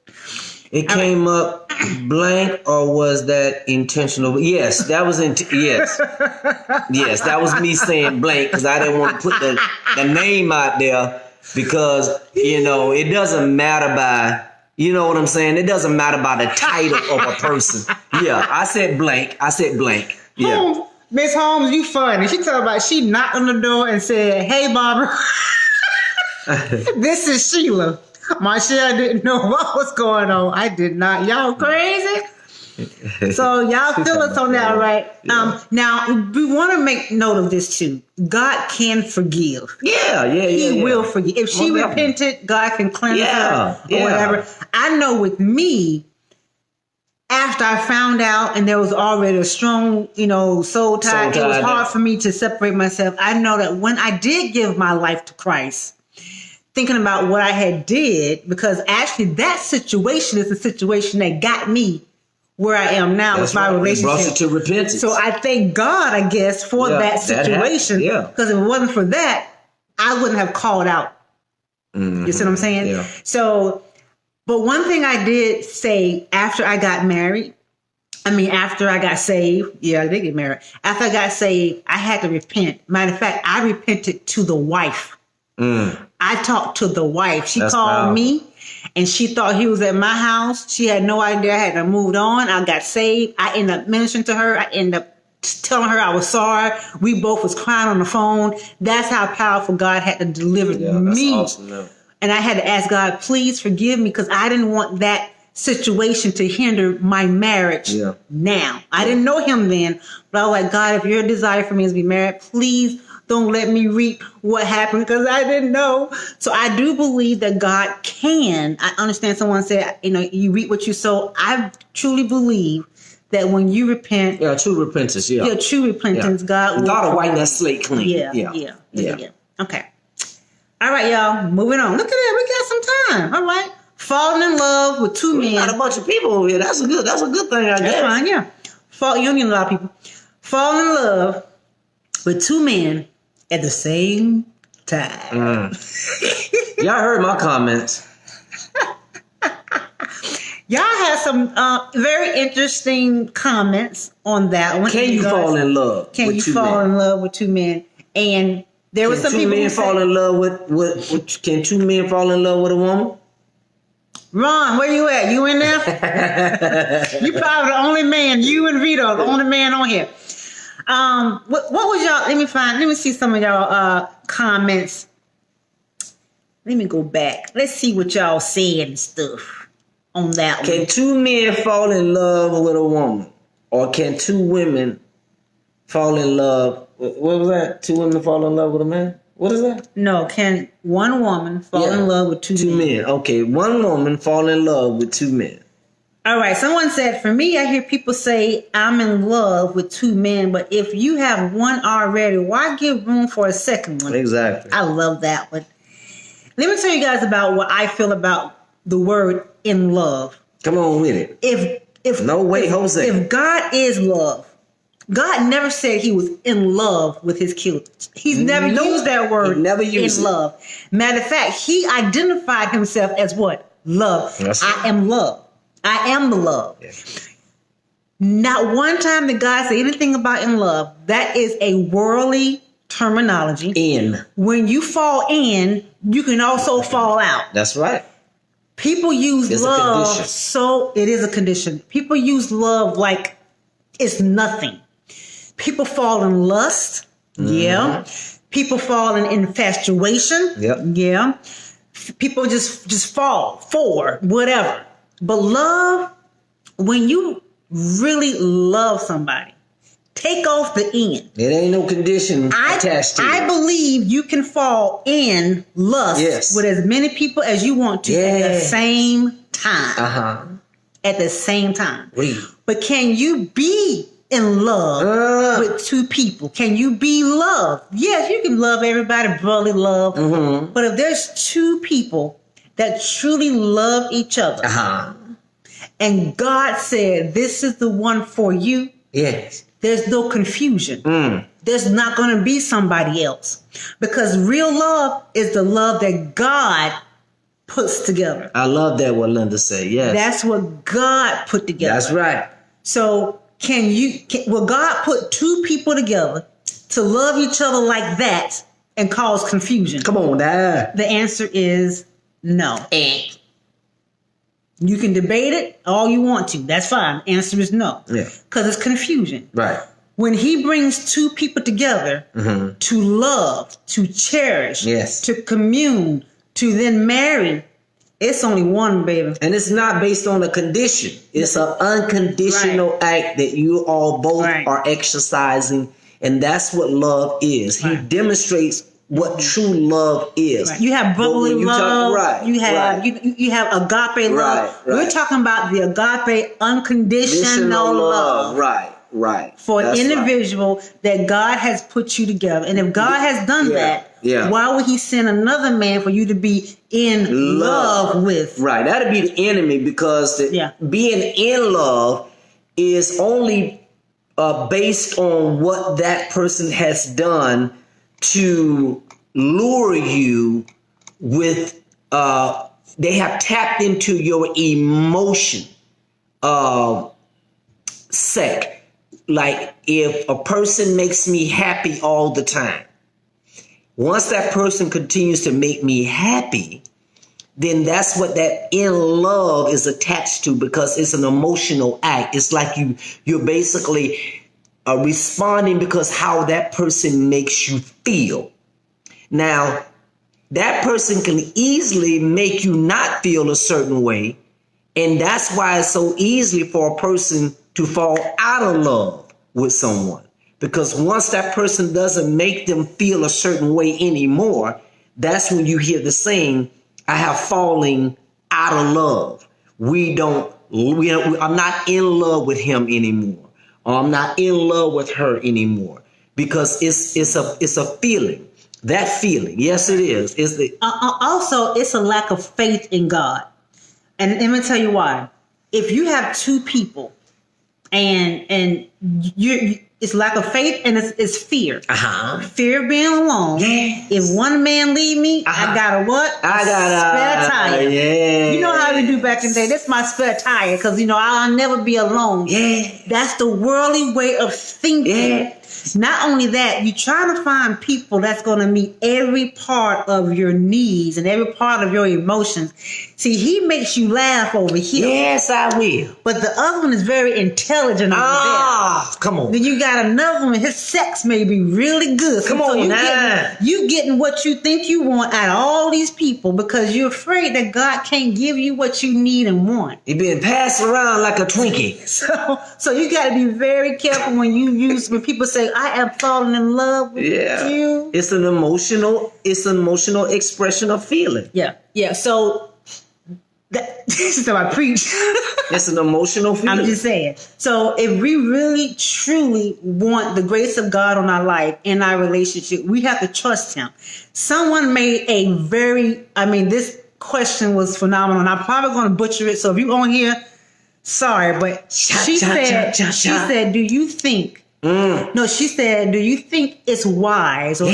It came up blank, or was that intentional? Yes, that was yes, that was me saying blank because I didn't want to put the name out there because it doesn't matter by what I'm saying. It doesn't matter by the title of a person. Yeah, I said blank. Yeah, Miss Holmes, you funny. She talking about she knocked on the door and said, "Hey, Barbara, this is Sheila." Marshall didn't know what was going on. I did not. Y'all crazy? So y'all feel us on that, right? Yeah. Now, we want to make note of this too. God can forgive. Yeah. He will forgive. If she repented, God can cleanse her or whatever. I know with me, after I found out and there was already a strong, soul tie, it was hard for me to separate myself. I know that when I did give my life to Christ, thinking about what I had did, because actually that situation is the situation that got me where I am now with my relationship. It brought you to repentance. So I thank God, I guess, for that situation. Because if it wasn't for that, I wouldn't have called out. Mm-hmm. You see what I'm saying? Yeah. So, but one thing I did say after I got married, after I got saved, I did get married. After I got saved, I had to repent. Matter of fact, I repented to the wife. I talked to the wife. She called me and she thought he was at my house. She had no idea I had moved on. I got saved. I ended up ministering to her. I ended up telling her I was sorry. We both was crying on the phone. That's how powerful God had to deliver me. That's awesome, and I had to ask God, please forgive me because I didn't want that situation to hinder my marriage now. I didn't know him then, but I was like, God, if your desire for me is to be married, please don't let me reap what happened because I didn't know. So I do believe that God can. I understand someone said, you reap what you sow. I truly believe that when you repent. Yeah, true repentance. True repentance. God will wipe that slate clean. Yeah. Okay. All right, y'all. Moving on. Look at that. We got some time. All right. Falling in love with two men. Got a bunch of people over here. That's a good thing, I guess. That's fine, yeah. You don't need a lot of people. Fall in love with two men at the same time. Y'all heard my comments. Y'all had some very interesting comments on that one. Can you fall in love? Can you fall in love with two men? And There were some people who fall said, in love with can two men fall in love with a woman? Ron, where you at? You in there? You probably the only man. You and Vito, the only man on here. What was y'all? Let me see some of y'all comments. Let me go back. Let's see what y'all said and stuff on that one. Can two men fall in love with a woman, or can two women fall in love? What was that? Two women fall in love with a man? What is that? No, can one woman fall in love with two men? Okay, one woman fall in love with two men. All right, someone said, for me, I hear people say, I'm in love with two men, but if you have one already, why give room for a second one? Exactly. I love that one. Let me tell you guys about what I feel about the word in love. Come on with it. Jose. If God is love, God never said he was in love with his kids. He's never used that word. He never used in it. love. Matter of fact, he identified himself as what? Love. That's right. I am love. I am the love. Yeah. Not one time did God say anything about in love. That is a worldly terminology. In. When you fall in, you can also fall out. That's right. People use It's love a condition. so it is a condition. People use love like it's nothing. People fall in lust. Mm-hmm. Yeah. People fall in infatuation. Yep. Yeah. People just fall for whatever. But love, when you really love somebody, take off the in. It ain't no condition attached to it. I believe you can fall in lust with as many people as you want to at the same time. Uh-huh. At the same time. Read. But can you be in love with two people? Can you be loved? Yes, you can love everybody, brotherly love. Mm-hmm. But if there's two people that truly love each other, and God said, this is the one for you, yes, there's no confusion. There's not going to be somebody else. Because real love is the love that God puts together. I love that what Linda said. Yes. That's what God put together. That's right. So will God put two people together to love each other like that and cause confusion? Come on, Dad. The answer is no. You can debate it all you want to. That's fine. Answer is no. Yeah. Because it's confusion. Right. When he brings two people together to love, to cherish, to commune, to then marry, it's only one, baby. And it's not based on a condition. It's an unconditional act that you all both are exercising. And that's what love is. He demonstrates what true love is. You have brotherly love. You have agape love. We're talking about the agape unconditional love. Right. For an individual that God has put you together. And if God has done that, why would he send another man for you to be in love with? Right. That'd be the enemy, because being in love is only based on what that person has done to lure you with, they have tapped into your emotion sec. Like, if a person makes me happy all the time, once that person continues to make me happy, then that's what that in love is attached to, because it's an emotional act. It's like you're basically responding because how that person makes you feel. Now, that person can easily make you not feel a certain way, and that's why it's so easy for a person to fall out of love with someone. Because once that person doesn't make them feel a certain way anymore, that's when you hear the saying, I have fallen out of love. I'm not in love with him anymore. Or I'm not in love with her anymore. Because it's a feeling. That feeling, yes, it is. Also, it's a lack of faith in God. And let me tell you why. If you have two people and it's lack of faith, and it's fear. Fear of being alone. Yes. If one man leave me, I got a what? I got a spare tire. Yeah. You know how we do back in the day. That's my spare tire, because I'll never be alone. Yeah. That's the worldly way of thinking. Yeah. Not only that, you're trying to find people that's going to meet every part of your needs and every part of your emotions. See, he makes you laugh over here. Yes, I will. But the other one is very intelligent over there. Come on. Then you got another one, his sex may be really good. Come on now. You getting what you think you want out of all these people because you're afraid that God can't give you what you need and want. He been passed around like a Twinkie. So you got to be very careful when when people say, I am falling in love with you. It's an emotional expression of feeling. Yeah. Yeah. So so I preach. It's an emotional feeling. I'm just saying. So if we really, truly want the grace of God on our life, in our relationship, we have to trust him. Someone made this question was phenomenal. And I'm probably going to butcher it. So if you're on here, sorry, but she said, do you think, she said, do you think it's wise or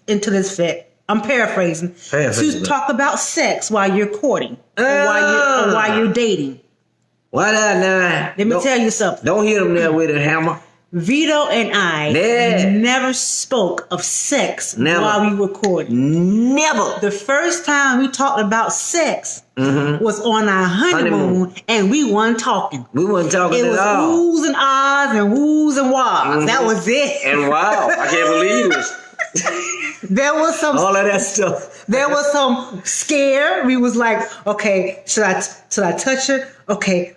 into this fit? I'm paraphrasing. To talk about sex while you're courting or while you're dating. Why not? Nah. Let me tell you something. Don't hit him there with a hammer. Vito and I never spoke of sex while we were courting. Never. The first time we talked about sex was on our honeymoon, and we weren't talking. We weren't talking at all. It was oohs and ahs and woos and wahs. That was it. And wow, I can't believe this. There was some all of that stuff. There was some scare. We was like, okay, should I touch her? Okay,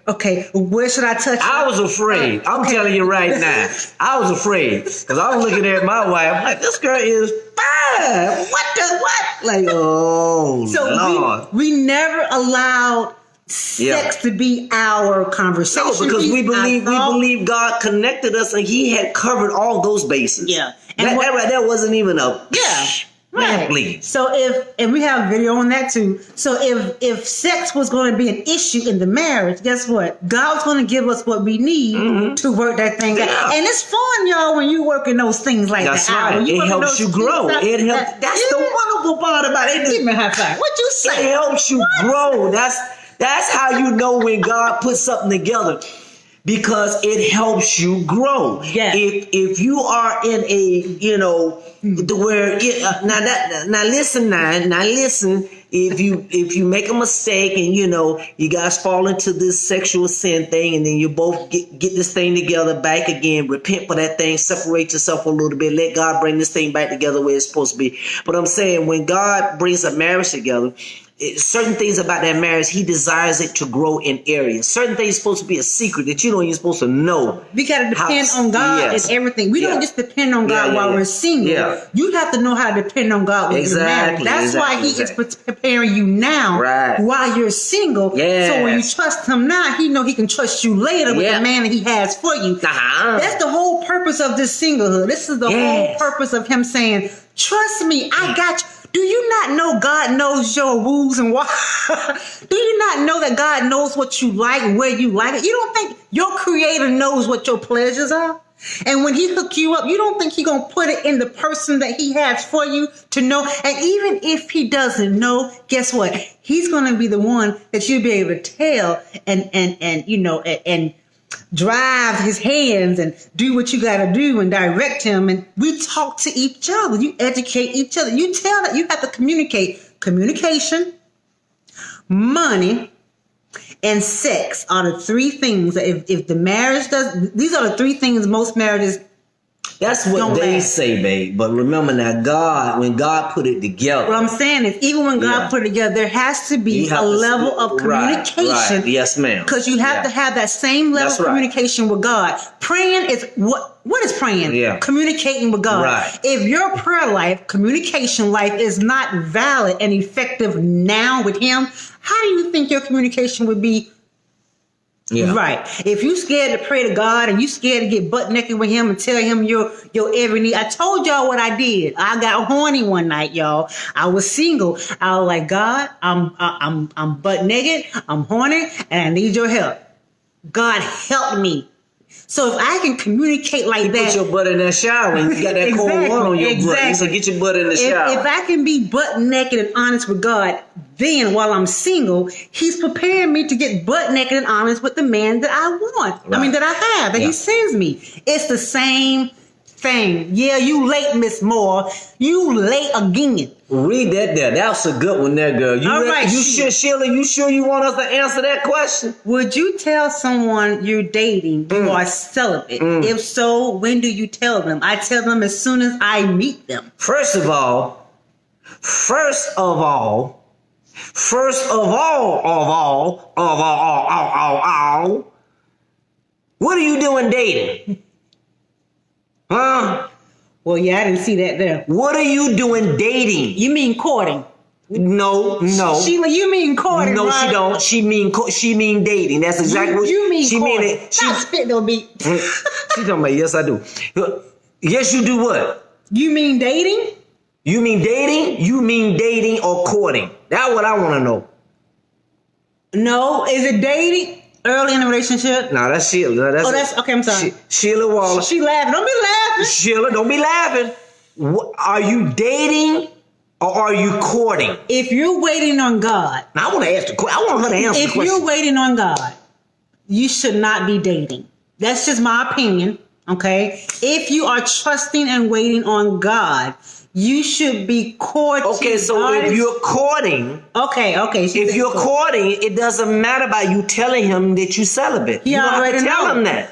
where should I touch her? I was afraid. I'm telling you right now. I was afraid because I was looking at my wife. I'm like, this girl is fine. What? Like, oh, so Lord. We never allowed sex to be our conversation. No, because we believe God connected us and he had covered all those bases. Yeah. And that right there wasn't even a right. Please. So and we have video on that too. So if sex was going to be an issue in the marriage, guess what? God's going to give us what we need to work that thing out. And it's fun, y'all, when you working those things like that. That's right. It helps you grow. It helps. That's the wonderful part about it. Give me a high five. What you say? It helps you grow. That's how you know when God puts something together. Because it helps you grow. Yeah. If you are in now listen. If you make a mistake and you guys fall into this sexual sin thing and then you both get this thing together back again, repent for that thing, separate yourself a little bit, let God bring this thing back together where it's supposed to be. But I'm saying when God brings a marriage together, certain things about that marriage, he desires it to grow in areas. Certain things supposed to be a secret that you don't even supposed to know. We got to depend on God in everything. We don't just depend on God while we're single. Yeah. You have to know how to depend on God when you're married. That's why he is preparing you now while you're single. Yes. So when you trust him now, he know he can trust you later with the man that he has for you. That's the whole purpose of this singlehood. This is the whole purpose of him saying, trust me, I got you. Do you not know God knows your woos and whys? Do you not know that God knows what you like and where you like it? You don't think your creator knows what your pleasures are? And when he hook you up, you don't think he's going to put it in the person that he has for you to know? And even if he doesn't know, guess what? He's going to be the one that you'll be able to tell and drive his hands and do what you got to do and direct him. And we talk to each other. You educate each other. You tell that you have to communicate. Communication, money, and sex are the three things that if the marriage does, these are the three things most marriages That's what they say, babe. But remember now, when God put it together. What I'm saying is, even when God put it together, there has to be a level of communication. Right. Yes, ma'am. Because you have to have that same level of communication with God. Praying is what is praying? Yeah. Communicating with God. Right. If your prayer life, communication life is not valid and effective now with Him, how do you think your communication would be? Yeah. Right. If you scared to pray to God and you scared to get butt naked with Him and tell Him your every need. I told y'all what I did. I got horny one night, y'all. I was single. I was like, God, I'm butt naked. I'm horny and I need your help. God help me. So if I can communicate like that. Put your butt in that shower and you got that cold water on your butt. So get your butt in the shower. If I can be butt naked and honest with God, then while I'm single, He's preparing me to get butt naked and honest with the man that I want. Right. I mean, that I have, that He sends me. It's the same thing. Yeah, you late, Miss Moore. You late again. Read that there. That's a good one there, girl. All right, You sure, Sheila, you sure you want us to answer that question? Would you tell someone you're dating you are celibate? If so, when do you tell them? I tell them as soon as I meet them. First of all, what are you doing dating? Huh? Well, yeah, I didn't see that there. What are you doing dating? You mean courting? No. Sheila, you mean courting? No, right? she don't. She mean dating. That's exactly what you mean. She courting. mean it. Stop spit though, beat. She talking about yes, I do. Yes, you do what? You mean dating? You mean dating? You mean dating or courting? That's what I want to know. No, is it dating? Early in the relationship? No, that's Sheila. That's okay. I'm sorry. Sheila Waller. She laughing. Don't be laughing. Sheila, don't be laughing. Are you dating or are you courting? If you're waiting on God, Now I want to ask the question. I want her to answer the if question. you're waiting on God, you should not be dating. That's just my opinion. Okay. If you are trusting and waiting on God, you should be courting. Okay, so if you're courting, okay. If you're courting, it doesn't matter about you telling him that you celibate. He you don't have already to tell know. him that.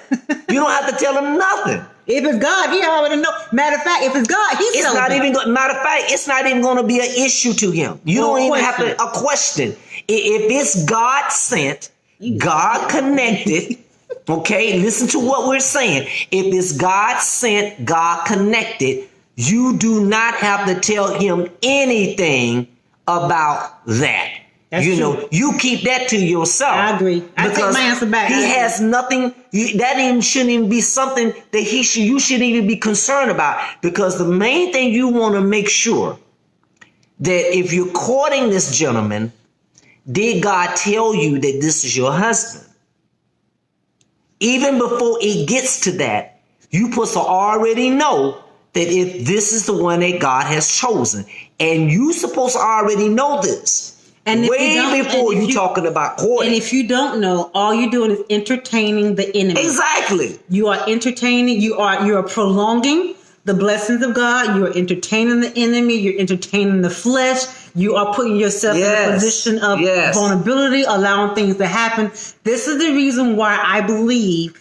You don't have to tell him nothing. If it's God, he already know. Matter of fact, if it's God, he's It's not even. Matter of fact, it's not even going to be an issue to him. You No don't even question. have to a question. If it's God sent, God connected. Okay, listen to what we're saying. If it's God sent, God connected, you do not have to tell him anything about that. That's you true. know, you keep that to yourself. I agree. I take my answer back. He has nothing. Shouldn't even be something that you shouldn't even be concerned about. Because the main thing you want to make sure that if you're courting this gentleman, did God tell you that this is your husband? Even before it gets to that, you supposed to already know that if this is the one that God has chosen, and you supposed to already know this. And way before you talking about courting. And if you don't know, all you're doing is entertaining the enemy. Exactly. You are entertaining. You are prolonging the blessings of God. You are entertaining the enemy. You're entertaining the flesh. You are putting yourself in a position of vulnerability, allowing things to happen. This is the reason why I believe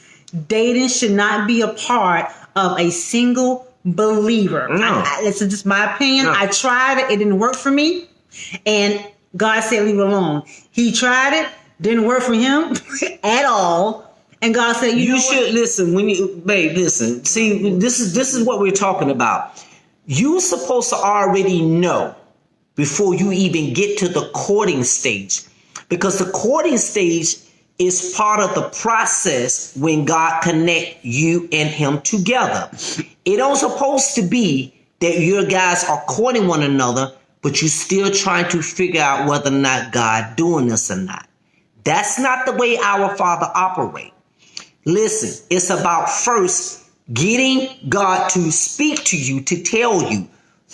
dating should not be a part of a single believer. No. This is just my opinion. No. I tried it. It didn't work for me. And God said, leave it alone. He tried it. Didn't work for him at all. And God said, you know should listen listen. See, this is what we're talking about. You're supposed to already know before you even get to the courting stage, because the courting stage is part of the process when God connect you and him together. It don't supposed to be that your guys are courting one another, but you're still trying to figure out whether or not God doing this or not. That's not the way our Father operates. Listen, it's about first getting God to speak to you, to tell you.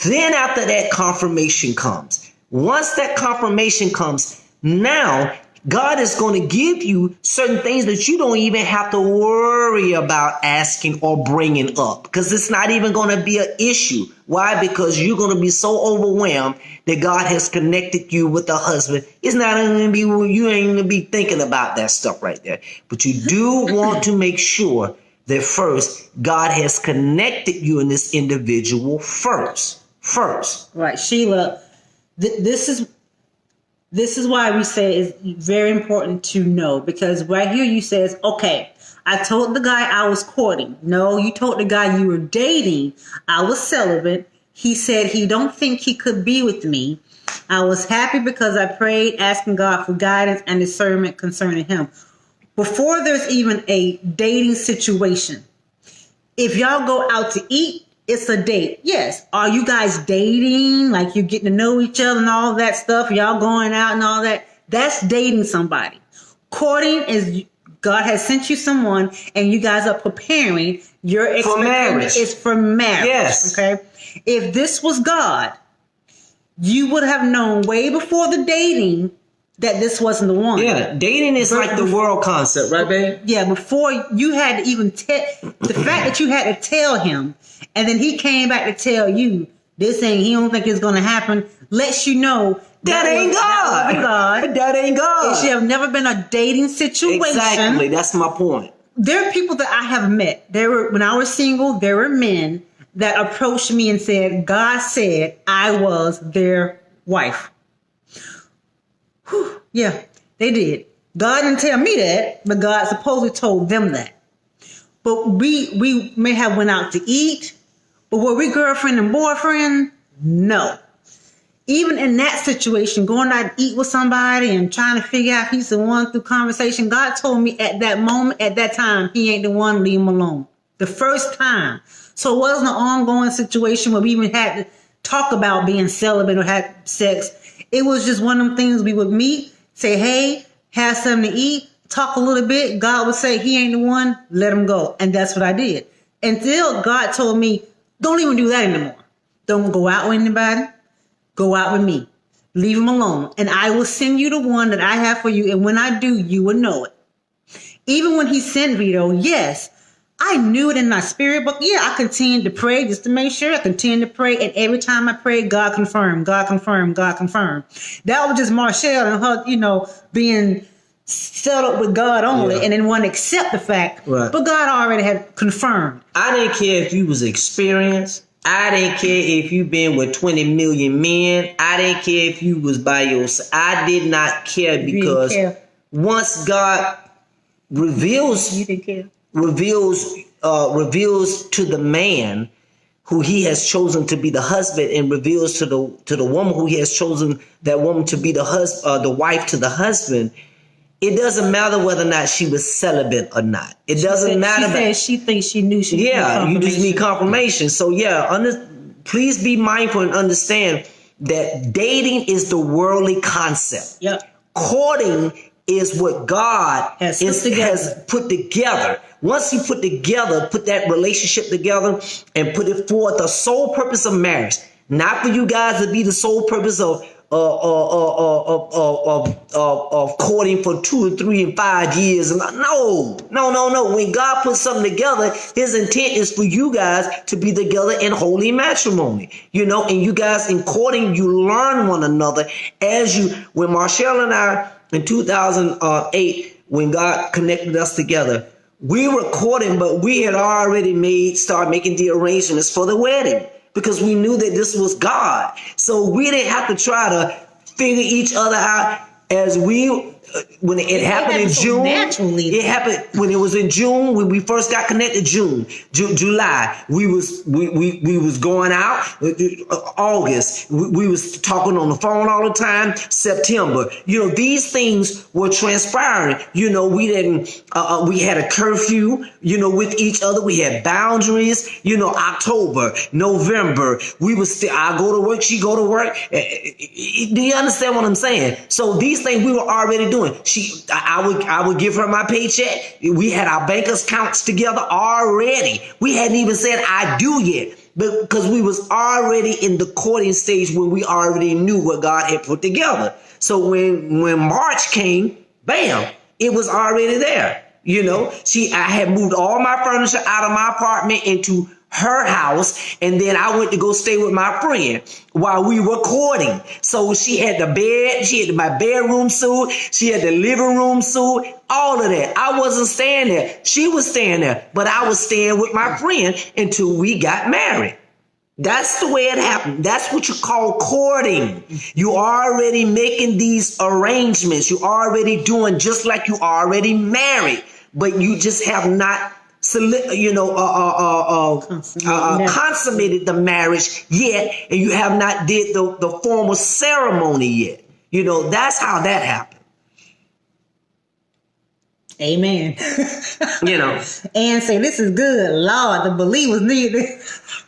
Then after that, confirmation comes. Once that confirmation comes, now God is going to give you certain things that you don't even have to worry about asking or bringing up, because it's not even going to be an issue. Why? Because you're going to be so overwhelmed that God has connected you with a husband. It's not going to be, you ain't going to be thinking about that stuff right there. But you do want to make sure that first God has connected you and this individual first. Right, Sheila, this is why we say it's very important to know, because right here you says, okay, I told the guy I was courting. No, you told the guy you were dating I was celibate. He said he don't think he could be with me. I was happy because I prayed, asking God for guidance and discernment concerning him. Before there's even a dating situation, if y'all go out to eat, it's a date. Yes. Are you guys dating? Like you're getting to know each other and all that stuff. Y'all going out and all that. That's dating somebody. Courting is God has sent you someone and you guys are preparing your expectation is for marriage. Yes. Okay. If this was God, you would have known way before the dating that this wasn't the one. Yeah, dating is like the world concept, right, babe? Yeah, before you had to even the fact that you had to tell him and then he came back to tell you this ain't, he don't think it's going to happen, lets you know that ain't God. That ain't God. It should have never been a dating situation. Exactly. That's my point. There are people that I have met. When I was single, there were men that approached me and said, God said I was their wife. Whew. Yeah, they did. God didn't tell me that, but God supposedly told them that. But we may have went out to eat, but were we girlfriend and boyfriend? No. Even in that situation, going out to eat with somebody and trying to figure out if he's the one through conversation, God told me at that moment, at that time, he ain't the one, leave him alone. The first time. So it wasn't an ongoing situation where we even had to talk about being celibate or had sex. It was just one of them things we would meet, say, hey, have something to eat, talk a little bit. God would say, he ain't the one, let him go. And that's what I did. Until God told me, don't even do that anymore. Don't go out with anybody. Go out with me. Leave him alone. And I will send you the one that I have for you. And when I do, you will know it. Even when he sent Vito, yes, I knew it in my spirit. But yeah, I continued to pray just to make sure. I continued to pray. And every time I prayed, God confirmed, God confirmed, God confirmed. That was just Marshall and her, being settled with God only, and then want to accept the fact. Right. But God already had confirmed. I didn't care if you was experienced. I didn't care if you been with 20 million men. I didn't care if you was by yourself. I did not care because once God reveals to the man who he has chosen to be the husband, and reveals to the woman who he has chosen that woman to be the wife to the husband. It doesn't matter whether or not she was celibate or not. It doesn't matter. She said she thinks she knew she. Yeah, you just need confirmation. So yeah, please be mindful and understand that dating is the worldly concept. Yep. Courting is what God has put together. Once he put that relationship together and put it forth, the sole purpose of marriage, not for you guys to be the sole purpose of courting for 2 and 3 and 5 years. No. When God puts something together, his intent is for you guys to be together in holy matrimony. And you guys in courting, you learn one another when Marshall and I in 2008, when God connected us together, we were courting, but we had already started making the arrangements for the wedding. Because we knew that this was God. So we didn't have to try to figure each other out when it happened in June. Naturally. It happened when it was in June, when we first got connected. July. We was going out. August. We was talking on the phone all the time. September. These things were transpiring. We didn't, we had a curfew, with each other. We had boundaries, October, November. We was still, I go to work, she go to work. Do you understand what I'm saying? So these things we were already doing. I would give her my paycheck. We had our bank accounts together already. We hadn't even said I do yet, but because we was already in the courting stage when we already knew what God had put together. So when March came, bam, it was already there. I had moved all my furniture out of my apartment into her house, and then I went to go stay with my friend while we were courting. So she had the bed, she had my bedroom suite, she had the living room suite, all of that. I wasn't staying there. She was staying there, but I was staying with my friend until we got married. That's the way it happened. That's what you call courting. You already making these arrangements. You already doing just like you already married, but you just have not consummated the marriage yet, and you have not did the formal ceremony yet. That's how that happened. Amen. And say, this is good. Lord, the believers need this.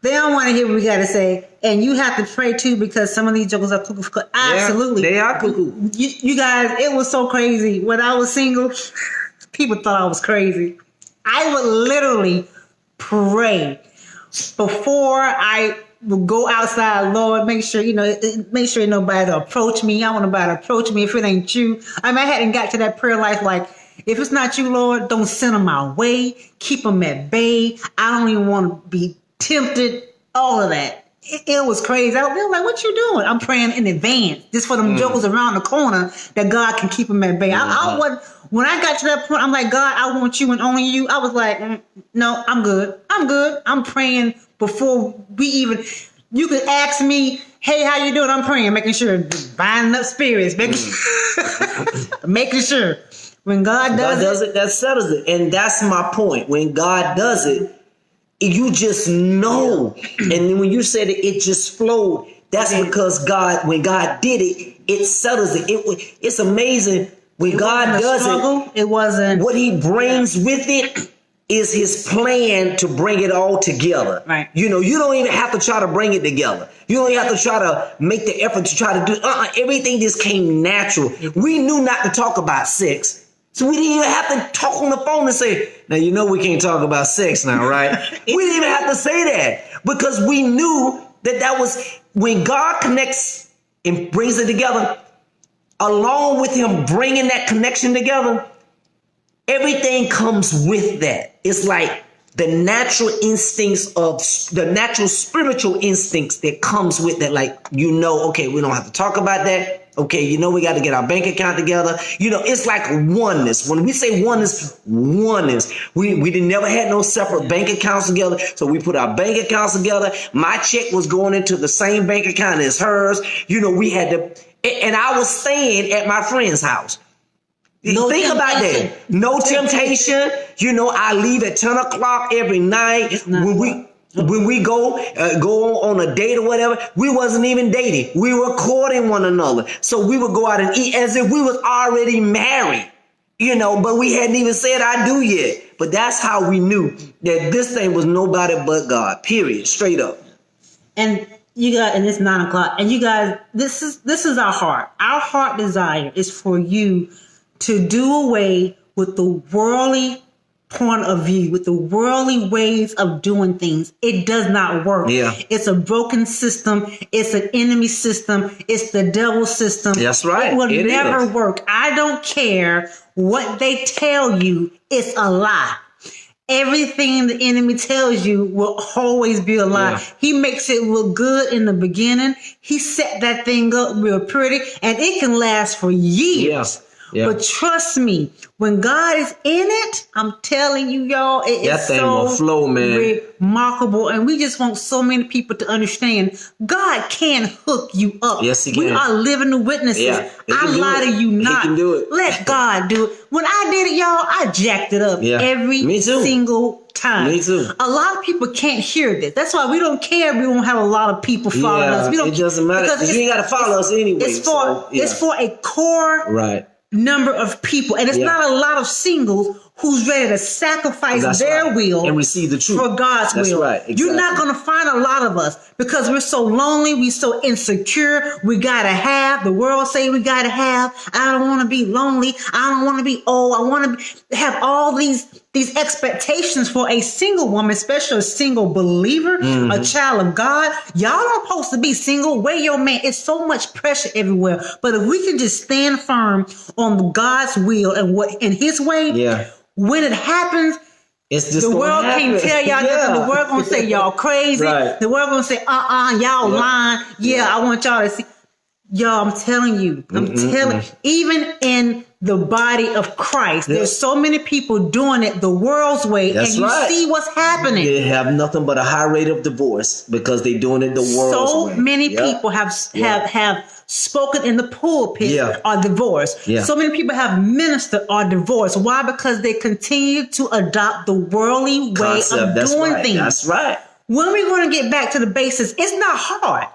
They don't want to hear what we got to say. And you have to pray too, because some of these jokers are cuckoo. Absolutely. Yeah, they are cuckoo. You guys, it was so crazy. When I was single, people thought I was crazy. I would literally pray before I would go outside. Lord, make sure nobody to approach me. I want nobody to approach me if it ain't you. I hadn't got to that prayer life like If it's not you, Lord, don't send them my way. Keep them at bay. I don't even want to be tempted. All of that. It was crazy. I was like, what you doing? I'm praying in advance, just for them jokers around the corner, that God can keep them at bay. When I got to that point, I'm like, God, I want you and only you. I was like, no, I'm good. I'm praying before we even, you could ask me, hey, how you doing? I'm praying, making sure, binding up spirits, making sure. When God does it, that settles it. And that's my point. When God does it, you just know. And then when you said it just flowed. That's because when God did it, it settles it. It's amazing when God does it wasn't. What he brings with it is his plan to bring it all together. Right. You know, you don't even have to try to bring it together. You don't even have to try to make the effort to try to do everything just came natural. We knew not to talk about sex. So we didn't even have to talk on the phone and say, now, you know, we can't talk about sex now, right? We didn't even have to say that because we knew that was when God connects and brings it together, along with him bringing that connection together, everything comes with that. It's like the natural instincts of the natural spiritual instincts that comes with that. Like, you know, okay, we don't have to talk about that. Okay, you know, we got to get our bank account together. You know, it's like oneness. When we say oneness. We didn't never had no separate bank accounts together. So we put our bank accounts together. My check was going into the same bank account as hers. You know, we had to, and I was staying at my friend's house. Think about that. No temptation. You know, I leave at 10 o'clock every night. When we go on a date or whatever, we wasn't even dating. We were courting one another. So we would go out and eat as if we was already married, you know, but we hadn't even said I do yet. But that's how we knew that this thing was nobody but God, period, straight up. And it's 9 o'clock. And you guys, this is our heart. Our heart desire is for you to do away with the worldly point of view, with the worldly ways of doing things. It does not work. Yeah. It's a broken system. It's an enemy system. It's the devil system. That's right. It will never work. I don't care what they tell you. It's a lie. Everything the enemy tells you will always be a lie. Yeah. He makes it look good in the beginning. He set that thing up real pretty, and it can last for years. Yeah. Yeah. But trust me, when God is in it, I'm telling you, y'all, it is so will flow, man. Remarkable. And we just want so many people to understand God can hook you up. Yes, he can. We are living witnesses. Yeah, I lie to you not. He can do it. Let God do it. When I did it, y'all, I jacked it up every single time. Me too. A lot of people can't hear this. That's why we don't care. We won't have a lot of people following us. It doesn't matter because you ain't got to follow us anyway. It's for a core number of people, and it's not a lot of singles who's ready to sacrifice their will and receive the truth for God's will. Right. Exactly. You're not going to find a lot of us because we're so lonely, we're so insecure. We gotta have, the world say we gotta have. I don't want to be lonely. I don't want to be old. I want to have all these expectations for a single woman, especially a single believer, a child of God. Y'all don't supposed to be single. Where your man? It's so much pressure everywhere. But if we can just stand firm on God's will and His way, when it happens, it's just the world can't tell y'all nothing. The world gonna say y'all crazy. The world gonna say, y'all lying. I want y'all to see. Y'all, I'm telling you, even in the body of Christ, there's so many people doing it the world's way, and you see what's happening. They have nothing but a high rate of divorce because they're doing it the world's way. So many people have spoken in the pulpit are divorced. So many people have ministered are divorced. Why? Because they continue to adopt the worldly way of doing things. That's right. When we're going to get back to the basics, it's not hard.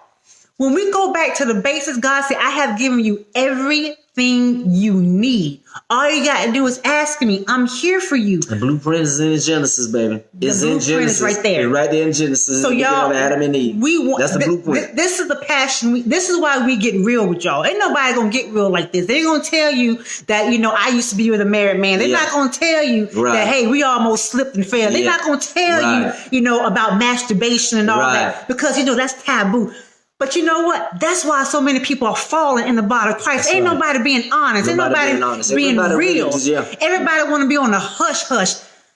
When we go back to the basics, God said, I have given you everything you need. All you got to do is ask me. I'm here for you. The blueprint is in Genesis, baby. It's in Genesis. Is right there. It's right there in Genesis. So y'all, Adam and Eve. That's the blueprint. This is the passion. This is why we get real with y'all. Ain't nobody going to get real like this. They're going to tell you that, I used to be with a married man. They're not going to tell you that, hey, we almost slipped and fell. They're not going to tell you, about masturbation and all that because, that's taboo. But you know what? That's why so many people are falling in the body of Christ. That's Ain't right. nobody being honest. Ain't nobody being Everybody real. really Everybody want to be on the hush hush.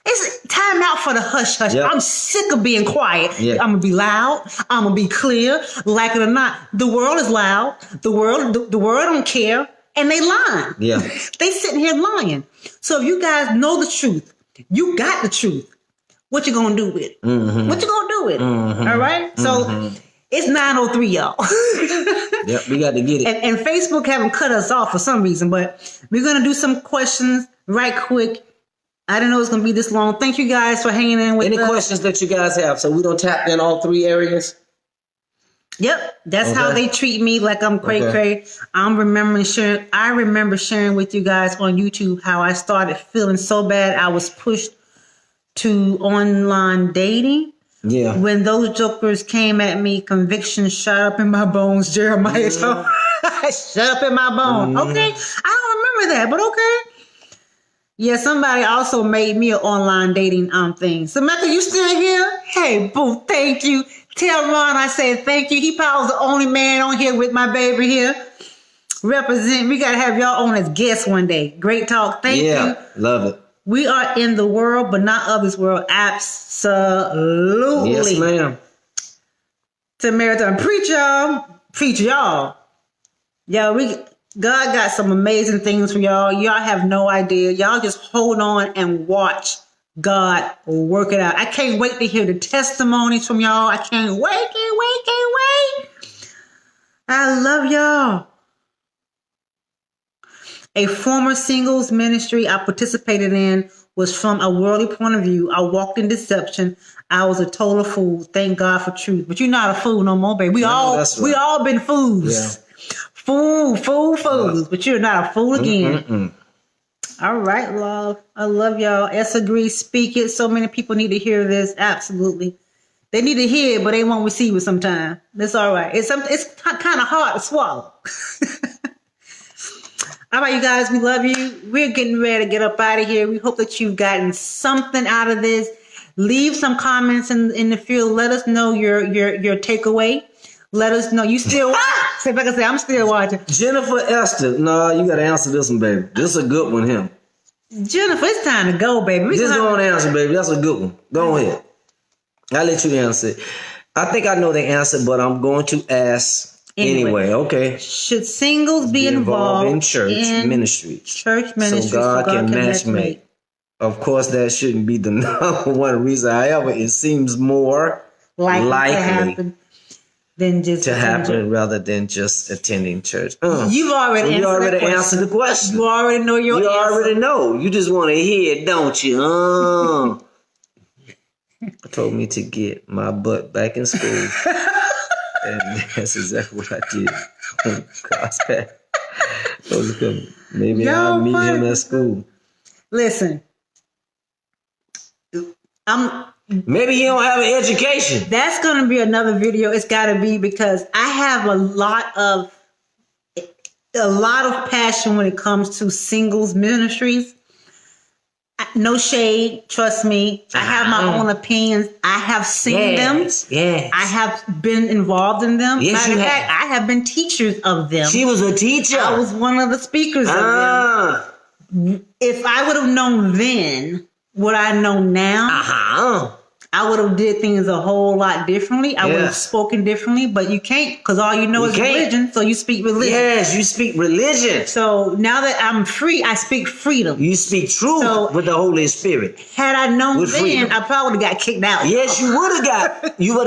It's time out for the hush hush. Yeah. I'm sick of being quiet. Yeah. I'm gonna be loud. I'm gonna be clear. Like it or not, the world is loud. The world don't care, and they lying. Yeah. They sitting here lying. So if you guys know the truth, you got the truth. What you gonna do with it? Mm-hmm. What you gonna do with it? Mm-hmm. All right. So it's 9:03, y'all. Yep, we got to get it. And Facebook haven't cut us off for some reason, but we're gonna do some questions right quick. I didn't know it was gonna be this long. Thank you guys for hanging in with us. Any questions that you guys have? So we don't tap in all 3 areas. Yep, that's how they treat me, like I'm cray cray. I remember sharing with you guys on YouTube how I started feeling so bad I was pushed to online dating. Yeah. When those jokers came at me, conviction shot up in my bones. Jeremiah, shut up in my bones. Okay, I don't remember that, but okay. Yeah, somebody also made me an online dating thing. Samantha, you still here? Hey, boo, thank you. Tell Ron I said thank you. He probably was the only man on here with my baby here. Represent. We got to have y'all on as guests one day. Great talk. Thank you. Yeah, love it. We are in the world, but not of this world. Absolutely. Yes, ma'am. To Marathon. Preach, y'all. Preach, y'all. Yo, God got some amazing things for y'all. Y'all have no idea. Y'all just hold on and watch God work it out. I can't wait to hear the testimonies from y'all. I can't wait. I love y'all. A former singles ministry I participated in was from a worldly point of view. I walked in deception. I was a total fool. Thank God for truth. But you're not a fool no more, baby. We all been fools. Yeah. Fools. But you're not a fool again. All right, love. I love y'all. S agree. Speak it. So many people need to hear this. Absolutely. They need to hear it, but they won't receive it sometime. That's all right. It's kind of hard to swallow. All right, you guys, we love you. We're getting ready to get up out of here. We hope that you've gotten something out of this. Leave some comments in the field. Let us know your takeaway. Let us know you still watch. Say back and say, I'm still watching. Jennifer Esther. No, you got to answer this one, baby. This is a good one, him. Jennifer, it's time to go, baby. Just go on and answer, baby. That's a good one. Go ahead. I'll let you answer it. I think I know the answer, but I'm going to ask anyway. Okay. Should singles be involved in church ministry? Church ministry, so God can match make. Of course, that shouldn't be the number one reason. However, it seems more likely to happen rather than just attending church. You've already answered the question. You already know your answer. You already know. You just want to hear it, don't you? Told me to get my butt back in school. And that's exactly what I did. God's path. Maybe I'll meet him at school. Listen. Maybe you don't have an education. That's going to be another video. It's got to be because I have a lot of passion when it comes to singles ministries. No shade, trust me. I have my own opinions. I have seen them. Yes. I have been involved in them. Yes, Matter of fact, I have been teachers of them. She was a teacher. I was one of the speakers of them. If I would have known then what I know now, I would have did things a whole lot differently. I would have spoken differently, but you can't because all you know is religion. So you speak religion. Yes, you speak religion. So now that I'm free, I speak freedom. You speak truth with the Holy Spirit. Had I known then, I probably would have got kicked out. Yes, you would have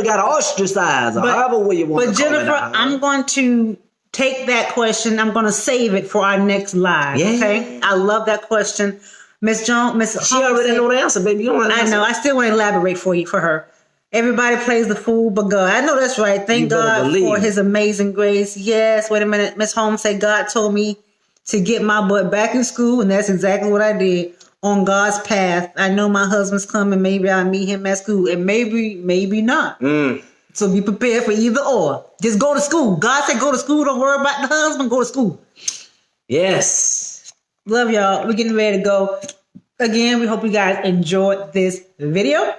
got ostracized or however way you want to call it. But Jennifer, I'm going to take that question. I'm going to save it for our next live. Yeah. Okay. I love that question. Miss Jones, she already know the answer, baby. You don't want to answer. I know. I still want to elaborate for her. Everybody plays the fool but God. I know that's right. Thank God for his amazing grace. Yes. Wait a minute. Miss Holmes said God told me to get my butt back in school, and that's exactly what I did. On God's path. I know my husband's coming. Maybe I'll meet him at school, and maybe not. So be prepared for either or. Just go to school. God said go to school. Don't worry about the husband. Go to school. Yes. Love y'all. We're getting ready to go. Again, we hope you guys enjoyed this video.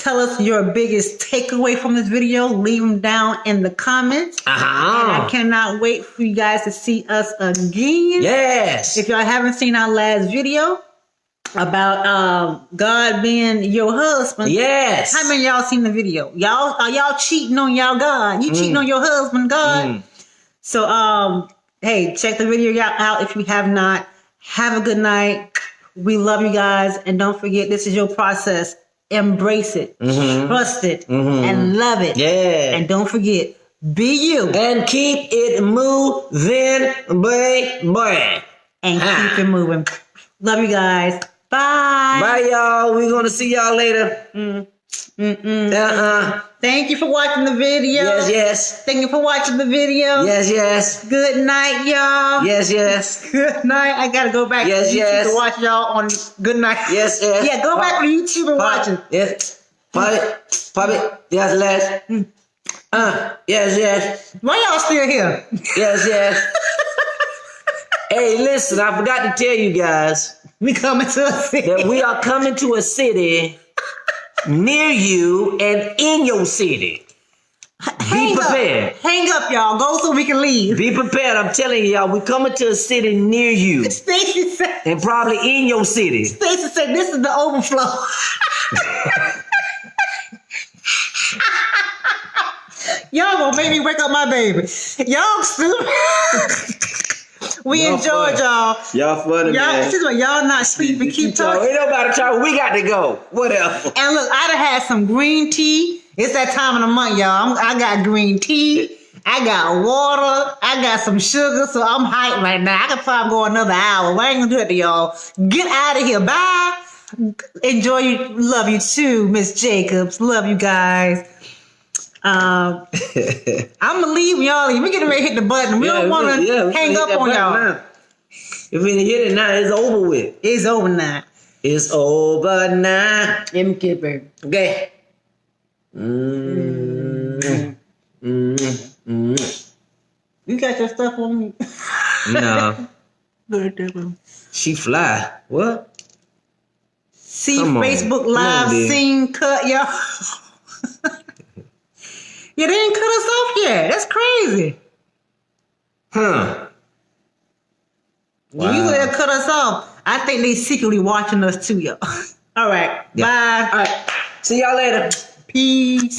Tell us your biggest takeaway from this video. Leave them down in the comments. And I cannot wait for you guys to see us again. Yes. If y'all haven't seen our last video about God being your husband. Yes. How many of y'all seen the video? Are y'all cheating on y'all God? You cheating on your husband, God? So hey, check the video out if you have not. Have a good night. We love you guys, and don't forget, this is your process. Embrace it, trust it, and love it. Yeah. And don't forget, be you. And keep it moving, baby. And keep it moving. Love you guys. Bye. Bye, y'all. We're going to see y'all later. Thank you for watching the video. Yes, yes. Thank you for watching the video. Yes, yes. Good night, y'all. Yes, yes. Good night. I got to go back to YouTube to watch y'all on Good Night. Yes, yes. Yeah, go back to YouTube and watch it. Yes. Pop it. Yes, Les. Yes, yes. Why y'all still here? Yes, yes. Hey, listen, I forgot to tell you guys. We coming to a city. That we are coming to a city near you and in your city. Be prepared. Hang up, y'all. Go so we can leave. Be prepared. I'm telling you, y'all, we're coming to a city near you. Stacy said. And probably in your city. Stacy said this is the overflow. Y'all gonna make me wake up my baby. Y'all stupid. We enjoyed y'all. Y'all funny, man. This is what y'all not sleeping. Keep talking. Ain't nobody talking. We got to go. Whatever. And look, I done had some green tea. It's that time of the month, y'all. I got green tea. I got water. I got some sugar. So I'm hyped right now. I can probably go another hour. But I ain't gonna do it to y'all. Get out of here. Bye. Enjoy you. Love you too, Miss Jacobs. Love you guys. I'm gonna leave y'all. We getting ready to hit the button. We don't want to hang up on y'all. Now. If we hit it now, it's over with. It's over now. It's over now. Let me get baby. Okay. You got your stuff on me? No. Good. She fly. What? See Facebook Live scene cut, y'all. Yeah, they didn't cut us off yet. That's crazy. Huh. Wow. Usually they cut us off. I think they secretly watching us too, y'all. All right. Yeah. Bye. All right. See y'all later. Peace.